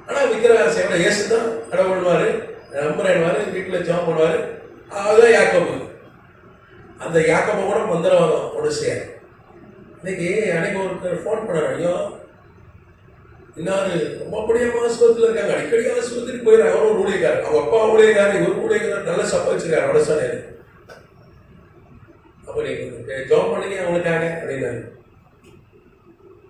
ஆனா விக்கிற வேலை செய்ய இயேசு தான் கடவுள்வாரு, நம்புறேன்வாரு, வீட்டுல ஜெபம் பண்ணுவாரு. அதுதான் யாக்கோபு. அந்த யாக்கோபு கூட மந்திரவாதம் ஒன்று செய்ய. இன்னைக்கு அன்னைக்கு ஒருத்தர் ஃபோன் பண்ணாரு, ஐயோ இன்னாரு ரொம்ப படியாம ஆஸ்பத்திரியில் இருக்காங்க, அடிக்கடி ஆஸ்பத்திரிக்கு போயிடுறாங்க. அவரும் ஊழியக்காரர், அவங்க அப்பா ஊழியக்காரர், இவர் ஊழியக்காரர், நல்லா சம்பாதிச்சிருக்காரு வடசாலையில். அப்போ நீங்க ஜாப் பண்ணீங்க அவங்களுக்காக அப்படின்னாரு.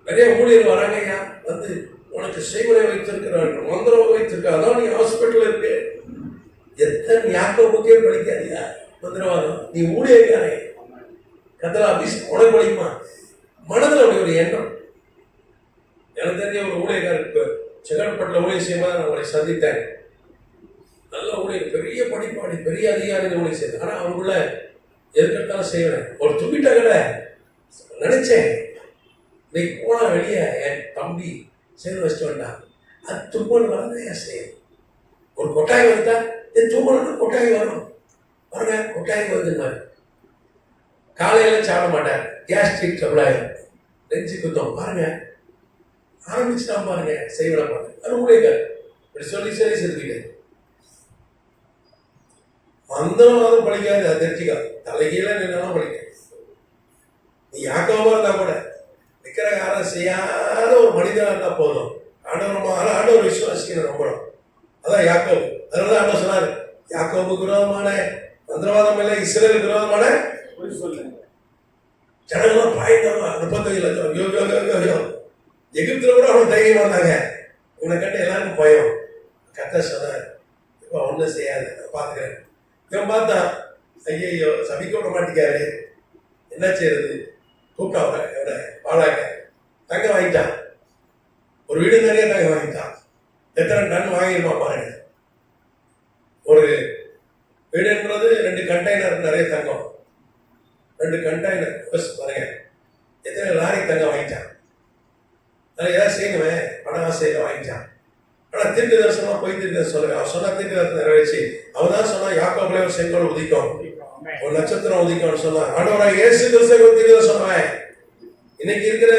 நிறைய ஊழியர் வராங்க, ஐயா வந்து உனக்கு செய்முறை வைத்திருக்கிறார்கள், மந்திரம் வைத்திருக்க, அதான் நீ ஹாஸ்பிட்டல் இருக்கு. எத்தனை யாக்கோபுக்கே படிக்காதியா மந்திரவாதம்? நீ ஊழியக்காரன், கத்தலா ஆபீஸ் உனக்கு படிக்குமா? மனதில் அப்படி ஒரு எண்ணம். எனக்கு தெரிஞ்ச ஒரு ஊழியக்காரருக்கு செங்கல்பட்டில் ஊழியர் செய்யும்போது நான் அவரை சந்தித்தேன். நல்ல ஊழியர், பெரிய படிப்பாளி, பெரிய அதிகாரி ஊழியர் செய்தேன். ஆனால் அவருக்குள்ள எதுக்கெடுத்தாலும் செய்வேன். ஒரு துப்பிட்ட கடை நினைச்சேன், இன்னைக்கு போனா வெளியே என் தம்பி சேர்ந்து வச்சுட்டு வேண்டாம், அது தும்பல் வரதான் ஏன் செய்யும். ஒரு கொட்டாய் வந்தா என் தும்பல்னா கொட்டாய் வரும் பாருங்க, கொட்டாய் வருதுன்னாரு. காலையில சாப்பிட மாட்டேன், கேஸ்ட்ரிக் ட்ரபிள் ஆயிரும், நெஞ்சு குத்தம் பாருங்க, ஆரம்பிச்சுட்டான் பாருங்க, செய்விட மாட்டேன். அது ஊழியக்கார் இப்படி சொல்லி சரி செலுத்திட்டேன். மந்திரவாதம் படிக்காது, அது தெரிஞ்சுக்கா. தலைகீழ நின்னாலும் படிக்க. நீ யாக்கோவா இருந்தா கூட நிக்கிற காரம் செய்யாத ஒரு மனிதனா இருந்தா போதும். ஆண்டவர் விசுவாசிக்கிற நம்பணும். அதான் யாக்கோபு. அதனால ஆண்டவர் சொன்னாரு, யாக்கோபுக்கு விரோதமான மந்திரவாதம் இல்லை, இஸ்ரேலுக்கு விரோதமான ஜனங்களாம் பாயிட்டாங்க. 35 லட்சம். எகிப்துல கூட அவன் தைரியம் வந்தாங்க, இவனை கட்ட எல்லாருக்கும் பயம். கர்த்தர் சொன்னார், இப்போ ஒன்றும் செய்யாது, நான் பார்த்துக்கிறேன். இவன் பார்த்தா, ஐயோ சபிக்க விட மாட்டேங்காரு, என்ன செய்யறது? கூப்பிட்டா அவரை பாழாக்க தங்க வாங்கிட்டான். ஒரு வீடு நிறைய தங்க வாங்கிட்டான். எத்தனை டன் வாங்கிருப்பான் பாருங்க. ஒரு வீடுன்றது 2 கண்டெய்னர் நிறைய தங்கம், 2 கண்டெய்னர் பாருங்க, எத்தனை லாரி தங்க வாங்கிட்டான். நான் ஏதாவது செய்யணுமே, பணம் ஆசையில வாங்கிட்டான். ஆனா தீர்க்க தரிசனமா போய் தீர்க்க சொல்லுங்க. அவன் சொன்னா தீர்க்க தரிசனம் நிறைவேற்றி. அவன் தான் சொன்னா யாக்கோபுல ஒரு செங்கோல் உதிக்கும், ஒரு நட்சத்திரம் உதிக்கும்னு சொன்னான். ஆண்டவராக இயேசு கிறிஸ்துவை தீர்க்க சொன்னேன். இன்னைக்கு இருக்கிற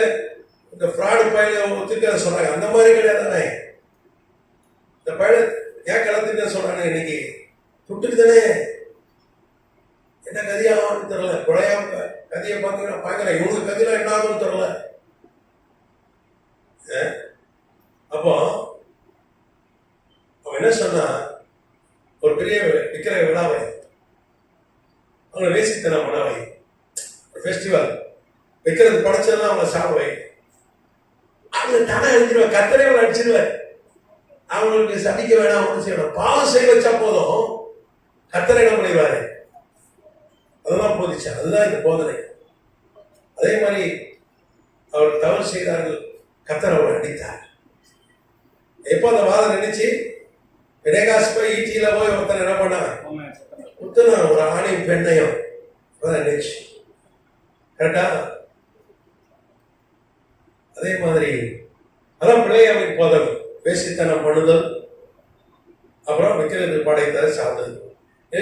இந்த ஃப்ராடு பயில தீர்க்க சொன்னாங்க, அந்த மாதிரி கிடையாதானே. இந்த பயில ஏன் கலந்துக்க சொல்றானே, இன்னைக்கு துட்டுக்கு தானே என்ன கதியாகும் தெரியல. குழையாம கதியை பார்க்க பார்க்கிறேன், இவனுக்கு கதியில என்ன ஆகும் தெரியல. அப்போ அவன் என்ன சொன்னா, ஒரு பெரிய விக்கிர விழாவை, அவங்களை வேசித்தனம் விழாவை, ஒரு ஃபெஸ்டிவல் வைக்கிறது, படைச்சதெல்லாம் அவங்களை சாப்பிடுவை. அவங்க தானே அழிச்சிருவேன், கத்தரை அவங்களை அடிச்சிருவேன். அவங்களுக்கு சபிக்க வேணாம், ஒன்று செய்யணும், பாவம் செய்ய வச்சா போதும், கத்தரை என்ன பண்ணிடுவாரு. அதெல்லாம் போதிச்சு. அதுதான் இந்த போதனை. அதே மாதிரி அவர் தவறு செய்தார்கள், கத்தர் அவரை அடித்தார். எப்போ அந்த வாதம் நினைச்சு வினேகாஸ் போய் ஈட்டியில போய் ஒருத்தர் என்ன பண்ணான், குத்துனா ஒரு ஆணையும் பெண்ணையும் நினைச்சு. கரெக்டா? அதே மாதிரி அதான் பிள்ளையாவின் போதல், பேசித்தனம் பண்ணுதல், அப்புறம் விற்கிறது படைத்தல் சாப்பிடுது.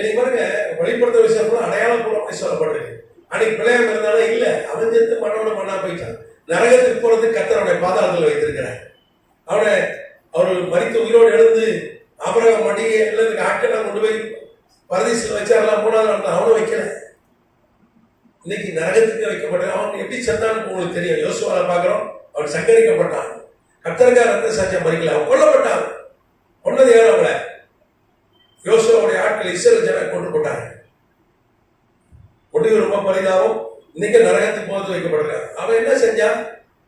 நீ பாருங்க, வெளிப்படுத்த விஷயம் அடையாளப்பூர்வமாக சொல்லப்படுறது. அன்னைக்கு பிள்ளையாம இருந்தாலும் இல்லை, அவன் சேர்த்து மண்ணோட மண்ணா போயிட்டான். நரகத்துக்கு போறதுக்கு கர்த்தருடைய பாதாளத்தில் வைத்திருக்கிறார். அவர் மரித்து உயிரோடு எழுந்து ஆபிரகாம் மடியை எல்லாத்துக்கு ஆட்களை கொண்டு போய் பரதீசில் வச்சாரெல்லாம் 3வது நாள் அவனும் வைக்கல. இன்னைக்கு நரகத்துக்கு வைக்கப்பட்ட அவன் எப்படி செத்தான்னு உங்களுக்கு தெரியும். யோசுவாவை பார்க்கிறோம், அவன் சங்கரிக்கப்பட்டான். கர்த்தருக்காக ரத்த சாட்சியம் மறிக்கல, அவன் கொல்லப்பட்டான். கொன்னது யாரும் அவங்கள யோசுவாவுடைய ஆட்கள் இஸ்ரவேல் ஜனங்களை கொண்டு போட்டாங்க. முடிவு ரொம்ப பரிதாபம். இன்னைக்கு நரகத்துக்கு போது வைக்கப்படுறான். அவன் என்ன செஞ்சான்?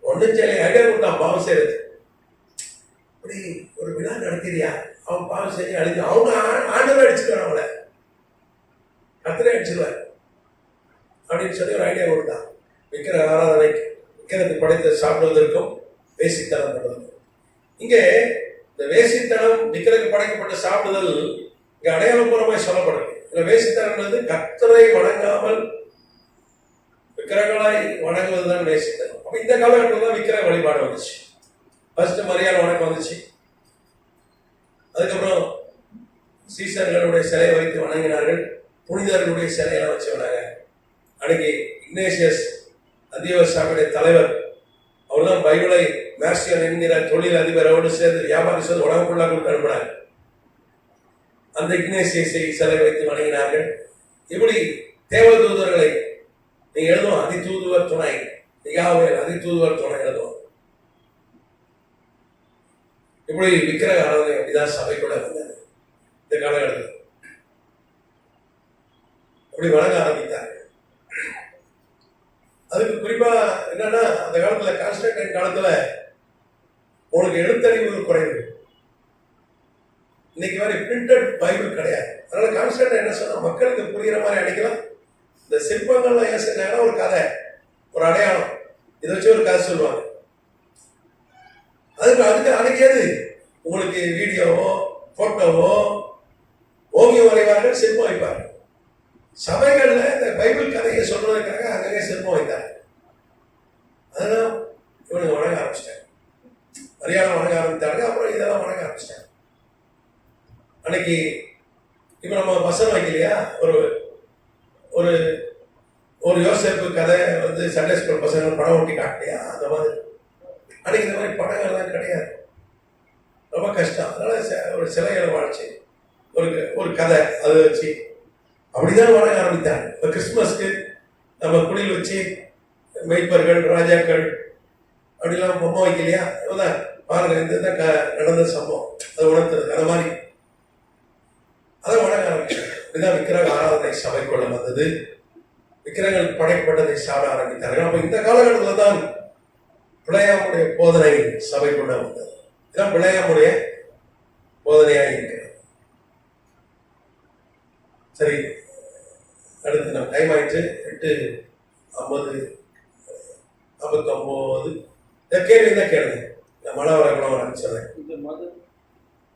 ஒன்றும் செய்ய ஐடியா கொடுத்தான் பாவம் செய்யறது. அப்படி ஒரு விழா நடத்திறியா? அவன் பாவம் செஞ்சு அழிஞ்சு அவங்க ஆண்டவரை அடிச்சுடுவான், அவங்கள கர்த்தரை அடிச்சிருவார் அப்படின்னு சொல்லி ஒரு ஐடியா கொடுத்தான். விக்கிர ஆராதனை விக்கிரத்தை படைத்து சாப்பிடுவதற்கும் வேசித்தனம் பண்ணுவதற்கும். இங்கே இந்த வேசித்தனம் விக்கிரக்கு படைக்கப்பட்ட சாப்பிடுதல் இங்க அடையாளபூர்வமாய் சொல்லப்படுது. இந்த வேசித்தனம் கர்த்தரை வணங்காமல் விக்கிரகங்களாய் வணங்குவதுதான் வேசித்தனம். அப்ப இந்த காலகட்டத்தில் தான் விக்கிரக வழிபாடு வந்துச்சு. ஃபர்ஸ்ட் மரியாதை வணக்கம் வந்துச்சு. அதுக்கப்புறம் சீசர்களுடைய சிலையை வைத்து வணங்கினார்கள். புனிதர்களுடைய சிலையெல்லாம் வச்சு வணங்க. அன்னைக்கு இக்னேசியஸ் அந்தியோசாமியுடைய தலைவர், அவர் தான் பைபிளை மேர்சியன் என்கிற தொழில் அதிபரோடு சேர்ந்து வியாபாரி சேர்ந்து உலகக்குள்ளா கொடுத்து அனுப்பினார். அந்த இக்னேசியஸை சிலை வைத்து வணங்கினார்கள். இப்படி தேவதூதர்களை நீங்க எழுதுவோம், அதிதூதுவர் துணை, யாவேல் அதிதூதுவர் துணை எழுதுவோம். இப்படி விக்கிரக ஆராதனை அப்படிதான் சபை கூட வந்தது. இந்த காலகட்டத்தில் அப்படி வணங்க ஆரம்பித்தாங்க. அதுக்கு குறிப்பா என்னன்னா, அந்த காலத்துல கான்ஸ்டன்டைன் காலத்துல உனக்கு எழுத்தறிவு குறைவு. இன்னைக்கு மாதிரி பிரிண்டட் பைபிள் கிடையாது. அதனால கான்ஸ்டன்டைன் என்ன சொன்னா, மக்களுக்கு புரிகிற மாதிரி அடிக்கலாம். இந்த சிற்பங்கள்லாம் ஏன் செஞ்சாங்கன்னா ஒரு கதை, ஒரு அடையாளம், இதை வச்சு ஒரு கதை சொல்லுவாங்க. அதுக்கு அன்னைக்கு உங்களுக்கு வீடியோவோ போட்டோவோ ஓவியம் வரைவார்கள், சிற்பம் வைப்பார்கள். சபைகள்ல இந்த பைபிள் கதையை சொல்றதுக்காக அங்கங்கே சிற்பம் வைத்தாங்க. அதெல்லாம் இவனுக்கு வணங்க ஆரம்பிச்சிட்டாங்க. மரியாதை வணங்க ஆரம்பித்தாங்க. அப்புறம் இதெல்லாம் வணங்க ஆரம்பிச்சிட்டாங்க. அன்னைக்கு இப்ப நம்ம வசனம் வைக்கலையா, ஒரு ஒரு ஒரு யோசேப்பு கதை சண்டே ஸ்கூல் பசங்க படம் ஒட்டி காட்டலையா, அந்த மாதிரி அன்னைக்கு இந்த மாதிரி படங்கள்லாம் கிடையாது. ரொம்ப கஷ்டம். அதனால ஒரு சிலைகளை வாழ்ச்சி ஒரு கதை அதை வச்சு அப்படிதான் வணங்க ஆரம்பித்தாங்க. இப்போ கிறிஸ்துமஸ்க்கு நம்ம குடியில் வச்சு மெய்ப்பர்கள் ராஜாக்கள் அப்படிலாம் பொம்மை வைக்கலையா, அதுதான் பாருங்க இதுதான் நடந்த சம்பவம், அதை உணர்த்துறது. அந்த மாதிரி அதை வணங்க ஆரம்பிச்சாங்க. இப்படிதான் விக்கிரக ஆராதனை சபைக்குள்ள வந்தது. விக்கிரகங்கள் படைக்கப்பட்டதை சாப்பிட ஆரம்பித்தார்கள். அப்ப இந்த காலகட்டத்தில் தான் பிள்ளையாமுடைய போதனை சபைக்குள்ள வந்தது. இதான் பிள்ளையாமுடைய போதனையாக இருக்கிறது. சரி, அடுத்து நம்ம டைம் ஆயிடுச்சு. 8:59 கேள்வி தான் கேளுங்க. நான் மழை வர கூட ஆரம்பிச்சிடுறேன்.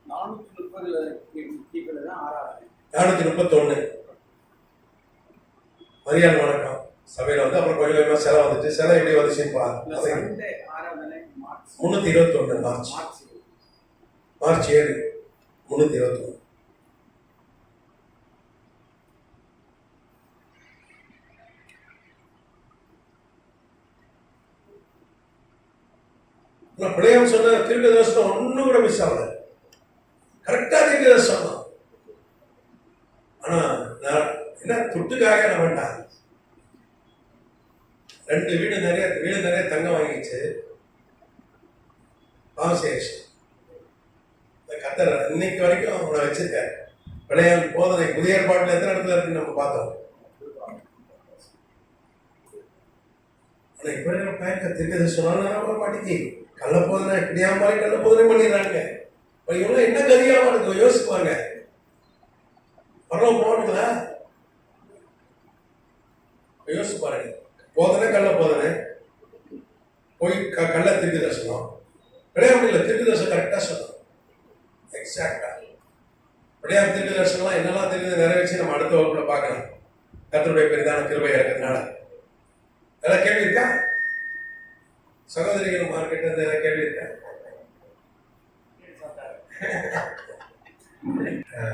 431 மரியாதை வணக்கம் சபையில அப்புறம் கொஞ்சம் கொஞ்சமா சிலை வந்துச்சு. சிலை எப்படி வந்துச்சுன்னு பாருங்க. 321 மார்ச் 7 321. பிள்ளையாம் சொன்ன தீர்க்க தரிசனம் ஒன்னும் கூட மிஸ் ஆகல. கரெக்டா தீர்க்க தரிசனம். ஆனா என்ன துட்டுக்காக நான் வேண்டாம். 2 வீடு நிறைய தங்கம் வாங்கிச்சு. பாவசேஷ் கத்தர் இன்னைக்கு வரைக்கும் அவனை வச்சிருக்காரு. பிள்ளையாம் போதனை புதிய ஏற்பாட்டில் எத்தனை இடத்துல இருக்குன்னு நம்ம பார்த்தோம். ஆனா இப்ப இருக்கிற பயக்க தீர்க்க சொன்னாலும் மாட்டிக்கு கள்ள போதனை இப்படியா மாதிரி கள்ள போதனை பண்ணிடுறாங்க. இவங்க என்ன கதியாம இருக்கு யோசிப்பாங்க. பரவ போகணுங்களா யோசிச்சு பாருங்க. போதனை கள்ள போதனை போய் கள்ள திருக்கு தரிசனம் கிடையாது. இல்லை திருக்கு தரிசனம் கரெக்டா சொல்லணும். எக்ஸாக்டா கிடையாது. திருக்கு தரிசனம்லாம் என்னெல்லாம் தெரியுது நிறைவேற்றி நம்ம அடுத்த வகுப்புல பார்க்கலாம். கர்த்தருடைய பெரிதான கிருபை இருக்கிறதுனால. ஏதாவது கேள்வி இருக்கா சகோதரிகள்? மார்க்கெட் ஏதாவது கேள்வி இருக்கா?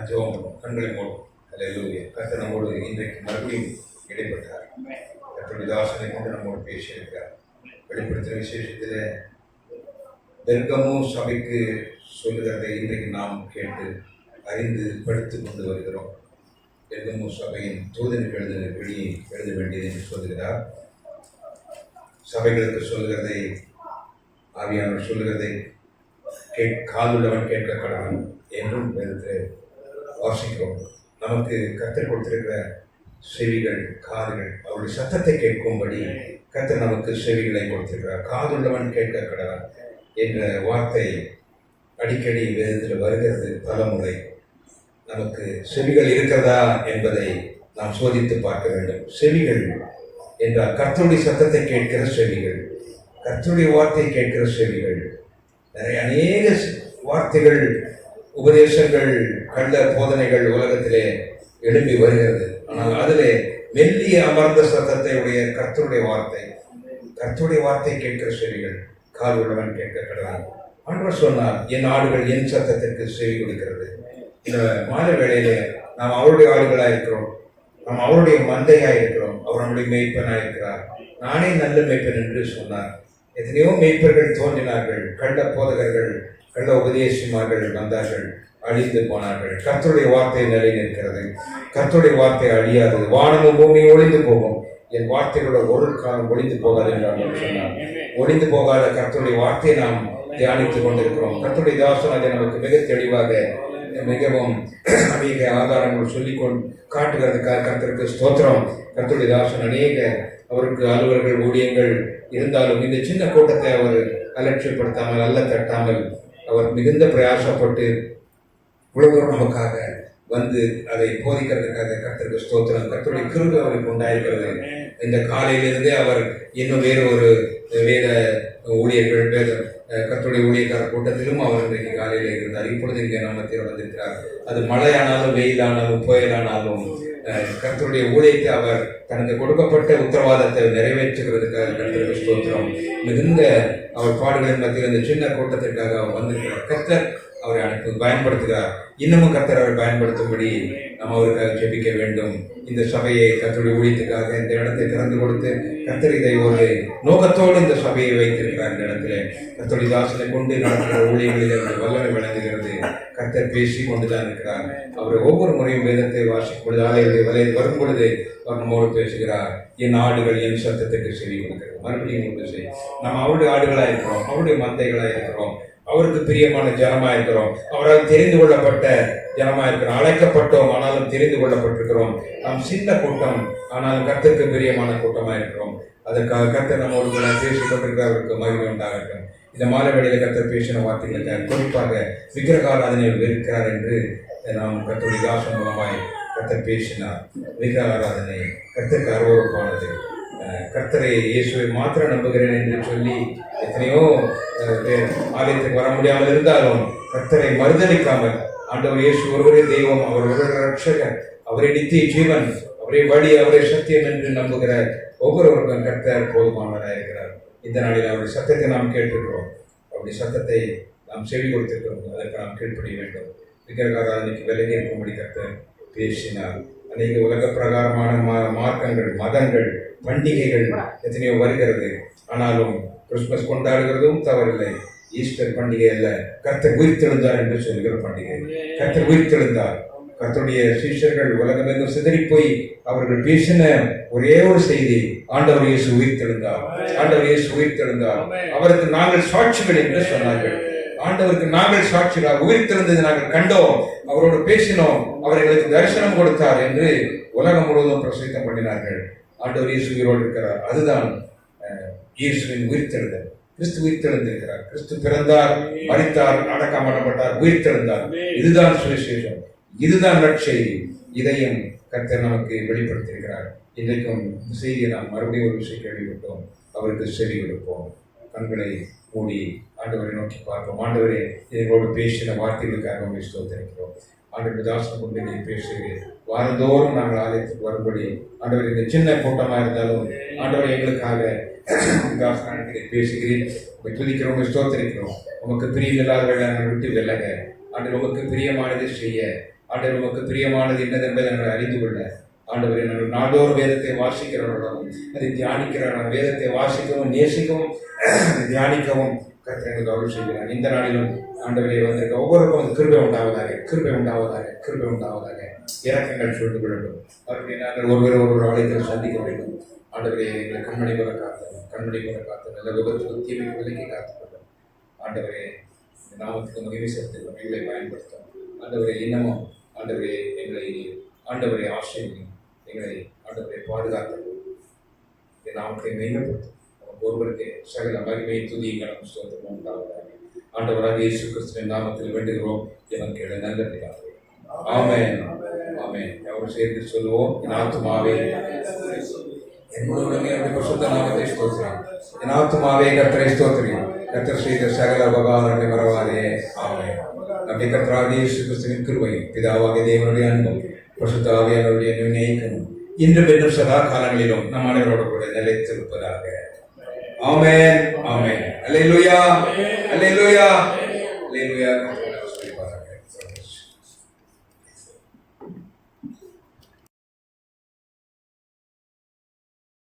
ஜெபம் கண்களை மூடும். அல்லேலூயா. கர்த்தர் நம்மோடு இன்றைக்கு மறுபடியும் இடைப்பட்டார். கர்த்தருடைய தாசனை கொண்டு நம்மோடு பேசியிருக்கிறார். வெளிப்படுத்துகிற விசேஷத்தில் பெர்கமு சபைக்கு சொல்லுகிறதை இன்றைக்கு நாம் கேட்டு அறிந்து படித்து கொண்டு வருகிறோம். பெர்கமு சபையின் தூதனுக்கு எழுத வேண்டியது என்று சொல்லுகிறார். சபைகளுக்கு சொல்லுகிறதை, ஆவியானவர் சொல்லுகிறதை காதுள்ளவன் கேட்க கடவன் என்றும் வேதத்தில் வாசிக்கிறோம். நமக்கு கர்த்தர் கொடுத்திருக்கிற செவிகள், காதுகள், அவருடைய சத்தத்தை கேட்கும்படி கர்த்தர் நமக்கு செவிகளை கொடுத்திருக்கிறார். காதுள்ளவன் கேட்க கடவன் என்ற வார்த்தை அடிக்கடி வேதத்தில் வருகிறது பல முறை. நமக்கு செவிகள் இருக்கிறதா என்பதை நாம் சோதித்து பார்க்க வேண்டும். செவிகள் என்றால் கர்த்தருடைய சத்தத்தை கேட்கிற செவிகள், கர்த்தருடைய வார்த்தையை கேட்கிற செவிகள். அநேக வார்த்தைகள், உபதேசங்கள், கள்ள போதனைகள் உலகத்திலே எழும்பி வருகிறது. ஆனால் அதிலே மெல்லிய அமர்ந்த சத்தத்தை உடைய கர்த்தருடைய வார்த்தை கேட்கிற செவிகள், கால் உள்ளவன் கேட்க கடவான். ஆண்டவர் சொன்னார், என் ஆடுகள் என் சத்தத்திற்கு செவி கொடுக்கிறது. இந்த மாலை வேளையிலே நாம் அவருடைய ஆடுகளாக இருக்கிறோம், நாம் அவருடைய மந்தையாக இருக்கிறோம். அவர் நம்முடைய மேய்ப்பனாக இருக்கிறார். நானே நல்ல மேய்ப்பன் என்று சொன்னார். எத்தனையோ மேய்ப்பர்கள் தோன்றினார்கள், கள்ள போதகர்கள், கள்ள உபதேசிமார்கள் வந்தார்கள், அழிந்து போனார்கள். கர்த்தருடைய வார்த்தை நிலை நிற்கிறது. கர்த்தருடைய வார்த்தை அழியாதது. வானமும் பூமியும் ஒளிந்து போகும், என் வார்த்தைகளோட ஒரு காலம் ஒளிந்து போகாது என்று சொன்னார். ஒளிந்து போகாத கர்த்தருடைய வார்த்தையை நாம் தியானித்துக் கொண்டிருக்கிறோம். கர்த்தருடைய தாசன் அதை நமக்கு மிக தெளிவாக, மிகவும் அநேக ஆதாரங்கள் சொல்லிக்கொண்டு காட்டுகிறதுக்காக கர்த்தருக்கு ஸ்தோத்திரம். கர்த்தருடைய தாசன் அநேக அவருக்கு அலுவலர்கள், ஊழியங்கள் இருந்தாலும் இந்த சின்ன கூட்டத்தை அவர் அலட்சியப்படுத்தாமல், அல்ல தட்டாமல், அவர் மிகுந்த பிரயாசப்பட்டு உலகம் நமக்காக வந்து அதை போதிக்கிறதுக்காக கர்த்தருக்கு ஸ்தோத்திரம். கர்த்தருடைய கிருபை அவருக்கு உண்டாயிருக்கிறது. இந்த காலையிலிருந்தே அவர் இன்னும் வேறு ஒரு வேத ஊழியர்கள், கர்த்தருடைய ஊழியக்கார கூட்டத்திலும் அவர் இன்றைக்கு காலையில் இருந்தார். இப்பொழுது இங்கே நம்ம வந்திருக்கிறார். அது மழையானாலும், வெயிலானாலும், புயலானாலும் கர்த்தருடைய ஊழியத்தை அவர் தனக்கு கொடுக்கப்பட்ட உத்தரவாதத்தை நிறைவேற்றுகிறதுக்காக கர்த்தருக்கு ஸ்தோத்திரம். மிகுந்த அவர் பாடுகளின் மத்தியில் இந்த சின்ன கூட்டத்திற்காக அவர் வந்திருக்கிறார். கர்த்தர் அவரை பயன்படுத்துகிறார். இன்னமும் கர்த்தர் அவரை பயன்படுத்தும்படி நாம் அவருக்காக ஜெபிக்க வேண்டும். இந்த சபையை கர்த்தருடைய ஊழியத்துக்காக இந்த இடத்தை திறந்து கொடுத்து கர்த்தர் இதை ஒரு நோக்கத்தோடு இந்த சபையை வைத்திருக்கிறார். இந்த இடத்துல கர்த்தருடைய தாசனை கொண்டு நடக்கிற ஊழியர்களில் வல்லமை விளங்குகிறது. கர்த்தர் பேசி கொண்டுதான் இருக்கிறார். அவர் ஒவ்வொரு முறையும் வேதத்தை வாசிக்கும் பொழுது, ஆலயத்தை வரும் பொழுது அவர் நம்மோடு பேசுகிறார். என் ஆடுகள் என் சத்தத்துக்கு செவி கொடுக்கிறது. மறுபடியும் நம்ம அவருடைய ஆடுகளாக இருக்கிறோம், அவருடைய மந்தைகளாக இருக்கிறோம், அவருக்கு பிரியமான ஜனமா இருக்கிறோம், அவரால் தெரிந்து கொள்ளப்பட்ட ஜனமா இருக்கிறோம். அழைக்கப்பட்டோம், ஆனாலும் தெரிந்து கொள்ளப்பட்டிருக்கிறோம். நாம் சின்ன கூட்டம், ஆனாலும் கர்த்தருக்கு பிரியமான கூட்டமா இருக்கிறோம். அதற்காக கர்த்தர் நம்மோடு கூட பேசிக் கொண்டிருக்கிற அவருக்கு மகிமை உண்டாகட்டும். இந்த மாலை வேளையில கர்த்தர் பேசின வார்த்தைகளுக்கு குறிப்பாக விக்கிரகாராதனையில் இருக்கிறார் என்று நாம் கர்த்தருடைய தாசன் மூலமாய் கர்த்தர் பேசினார். விக்கிரகாராதனை கர்த்தருக்கு அருவருப்பானது. கர்த்தரை இயேசுவை மாத்திரம் நம்புகிறேன் என்று சொல்லி எத்தனையோ ஆலயத்துக்கு வர முடியாமல் இருந்தாலும் கர்த்தரை மறுதளிக்காமல், ஆண்டவர் இயேசு ஒருவரே தெய்வம், அவர் ஒருவரே ரட்சகர், அவரே நித்திய ஜீவன், அவரே வழி, அவரே சத்தியம் என்று நம்புகிற ஒவ்வொருவருக்கும் கர்த்தர் போதுமானவராக இருக்கிறார். இந்த நாளில் அவருடைய சத்தத்தை நாம் கேட்டிருக்கிறோம், அவருடைய சத்தத்தை நாம் செவி கொடுத்திருக்கிறோம். அதற்கு நாம் கீழ்ப்படிய வேண்டும். விக்கிரகாராதனைக்கு விலகி இருக்கும்படி கர்த்தர் பேசினார். அநேக உலக பிரகாரமான மார்க்கங்கள், மதங்கள், பண்டிகைகள் எத்தனையோ வருகிறது. ஆனாலும் கிறிஸ்துமஸ் கொண்டாடுகிறதும் தவறில்லை. ஈஸ்டர் பண்டிகை அல்ல, கர்த்தர் உயிர்த்தெழுந்தார் என்று சொல்கிற பண்டிகை. கர்த்தர் உயிர்த்தெழுந்தார். கர்த்தருடைய சீஷர்கள் உலகமெங்கும் சிதறி போய் அவர்கள் பேசின ஒரே ஒரு செய்தி, ஆண்டவர் இயேசு உயிர்த்தெழுந்தார், ஆண்டவர் இயேசு உயிர்த்தெழுந்தார், அவருக்கு நாங்கள் சாட்சிகள் என்று சொன்னார்கள். ஆண்டவருக்கு நாங்கள் சாட்சிகள், உயிர்த்தெழுந்ததை நாங்கள் கண்டோம், அவரோடு பேசினோம், அவர் எங்களுக்கு தரிசனம் கொடுத்தார் என்று உலகம் முழுவதும் பிரசித்தம் பண்ணினார்கள். ஆண்டவர் இயேசு உயிரோடு இருக்கிறார். அதுதான் இயேசுவின் உயிர்த்தெழுதல். கிறிஸ்து உயிர்த்தெழுந்திருக்கிறார். கிறிஸ்து பிறந்தார், மரித்தார், அடக்கம் பண்ணப்பட்டார், உயிர்த்தெழுந்தார். இதுதான் சுவிசேஷம், இதுதான் நற்செய்தி. இதையும் கர்த்தர் நமக்கு வெளிப்படுத்தியிருக்கிறார். இன்றைக்கும் செய்தியை நாம் மறுபடியும் ஒரு விஷயம் கேள்விப்பட்டோம். அவருக்கு செவி கொடுப்போம். கண்களை மூடி ஆண்டவரை நோக்கி பார்ப்போம். ஆண்டவரே, எங்களோடு பேசின வார்த்தைகளுக்காக ஸ்தோத்திரிக்கிறோம். ஆண்டவர் தாசனை கொண்டு நீ பேசுகிறேன். வாரந்தோறும் நாங்கள் ஆலயத்துக்கு வரும்படி ஆண்டவர் இந்த சின்ன கூட்டமாக இருந்தாலும் ஆண்டவர் எங்களுக்காக தாசனை பேசுகிறேன். துதிக்கிறோம், ஸ்தோத்திரிக்கிறோம். உமக்கு பிரியமில்லாதவர்கள் நாங்கள் விட்டு விலக, ஆண்டவர் உமக்கு பிரியமானதை செய்ய, ஆண்டவர் உமக்கு பிரியமானது என்னது என்பதை நாங்கள் அறிந்து கொள்ள, ஆண்டவரை நாங்கள் நாடோறும் வேதத்தை வாசிக்கிறவர்களும் அதை தியானிக்கிற வேதத்தை வாசிக்கவும், நேசிக்கவும், தியானிக்கவும் கர்த்தர் எங்களுக்கு அருள் செய்கிறார். இந்த நாளிலும் ஆண்டவரே வந்திருக்க ஒவ்வொருக்கும் கிருபை உண்டாவதாக, கிருபை உண்டாவதாக, கிருபை உண்டாவதாக. இறக்கங்கள் சொல்லிக் கொள்ளட்டும். அவருடைய நாங்கள் ஒருவர் ஆலயத்தில் சந்திக்க வேண்டும். ஆண்டவரே எங்களை கண்மணி போல காத்தோம், கண்மணி போல காத்தோம், நல்ல விபத்து தீமைக்கு விலைக்கு காத்துக்கொள்ளும். ஆண்டவரே இந்த நாமத்துக்கு மகிமை செலுத்துகிறோம், எங்களை பயன்படுத்தும். ஆண்டவரே இன்னமும் ஆண்டவரே எங்களை ஆண்டவரை ஆசிரியர் எங்களை ஆண்டவரை பாதுகாத்து இந்த நாமத்தை மேம்படுத்தும். ஒருவருக்கு சகல மகிமை துதிகளும் ஸ்தோத்திரமும் உண்டாவதாக. ஆண்டவராக இயேசு கிறிஸ்துவின் நாமத்தில் வேண்டுகிறோம், எவன் கேளு நல்ல பிதாவே. ஆமென், ஆமென். எவரும் சேர்ந்து சொல்லுவோம், என் ஆத்துமாவே என்னுடைய பரிசுத்த நாமத்தை ஸ்தோத்திரம், என் ஆத்துமாவே கர்த்தரை ஸ்தோத்திரம், கர்த்தர் செய்த சகல உபகாரங்களை மறவாதே. ஆமென். நம்முடைய கர்த்தராகிய இயேசு கிறிஸ்துவின் கிருபையும் பிதாவாகிய தேவனுடைய அன்பும் பரிசுத்த ஆவியானவருடைய நிர்ணயிக்கணும் இன்றும் இன்னும் சதா காலங்களிலும் நம் அனைவரோடு கூட நிலைத்திருப்பதாக. ஆமென், ஆமென். அல்லேலூயா, அல்லேலூயா, அல்லேலூயா.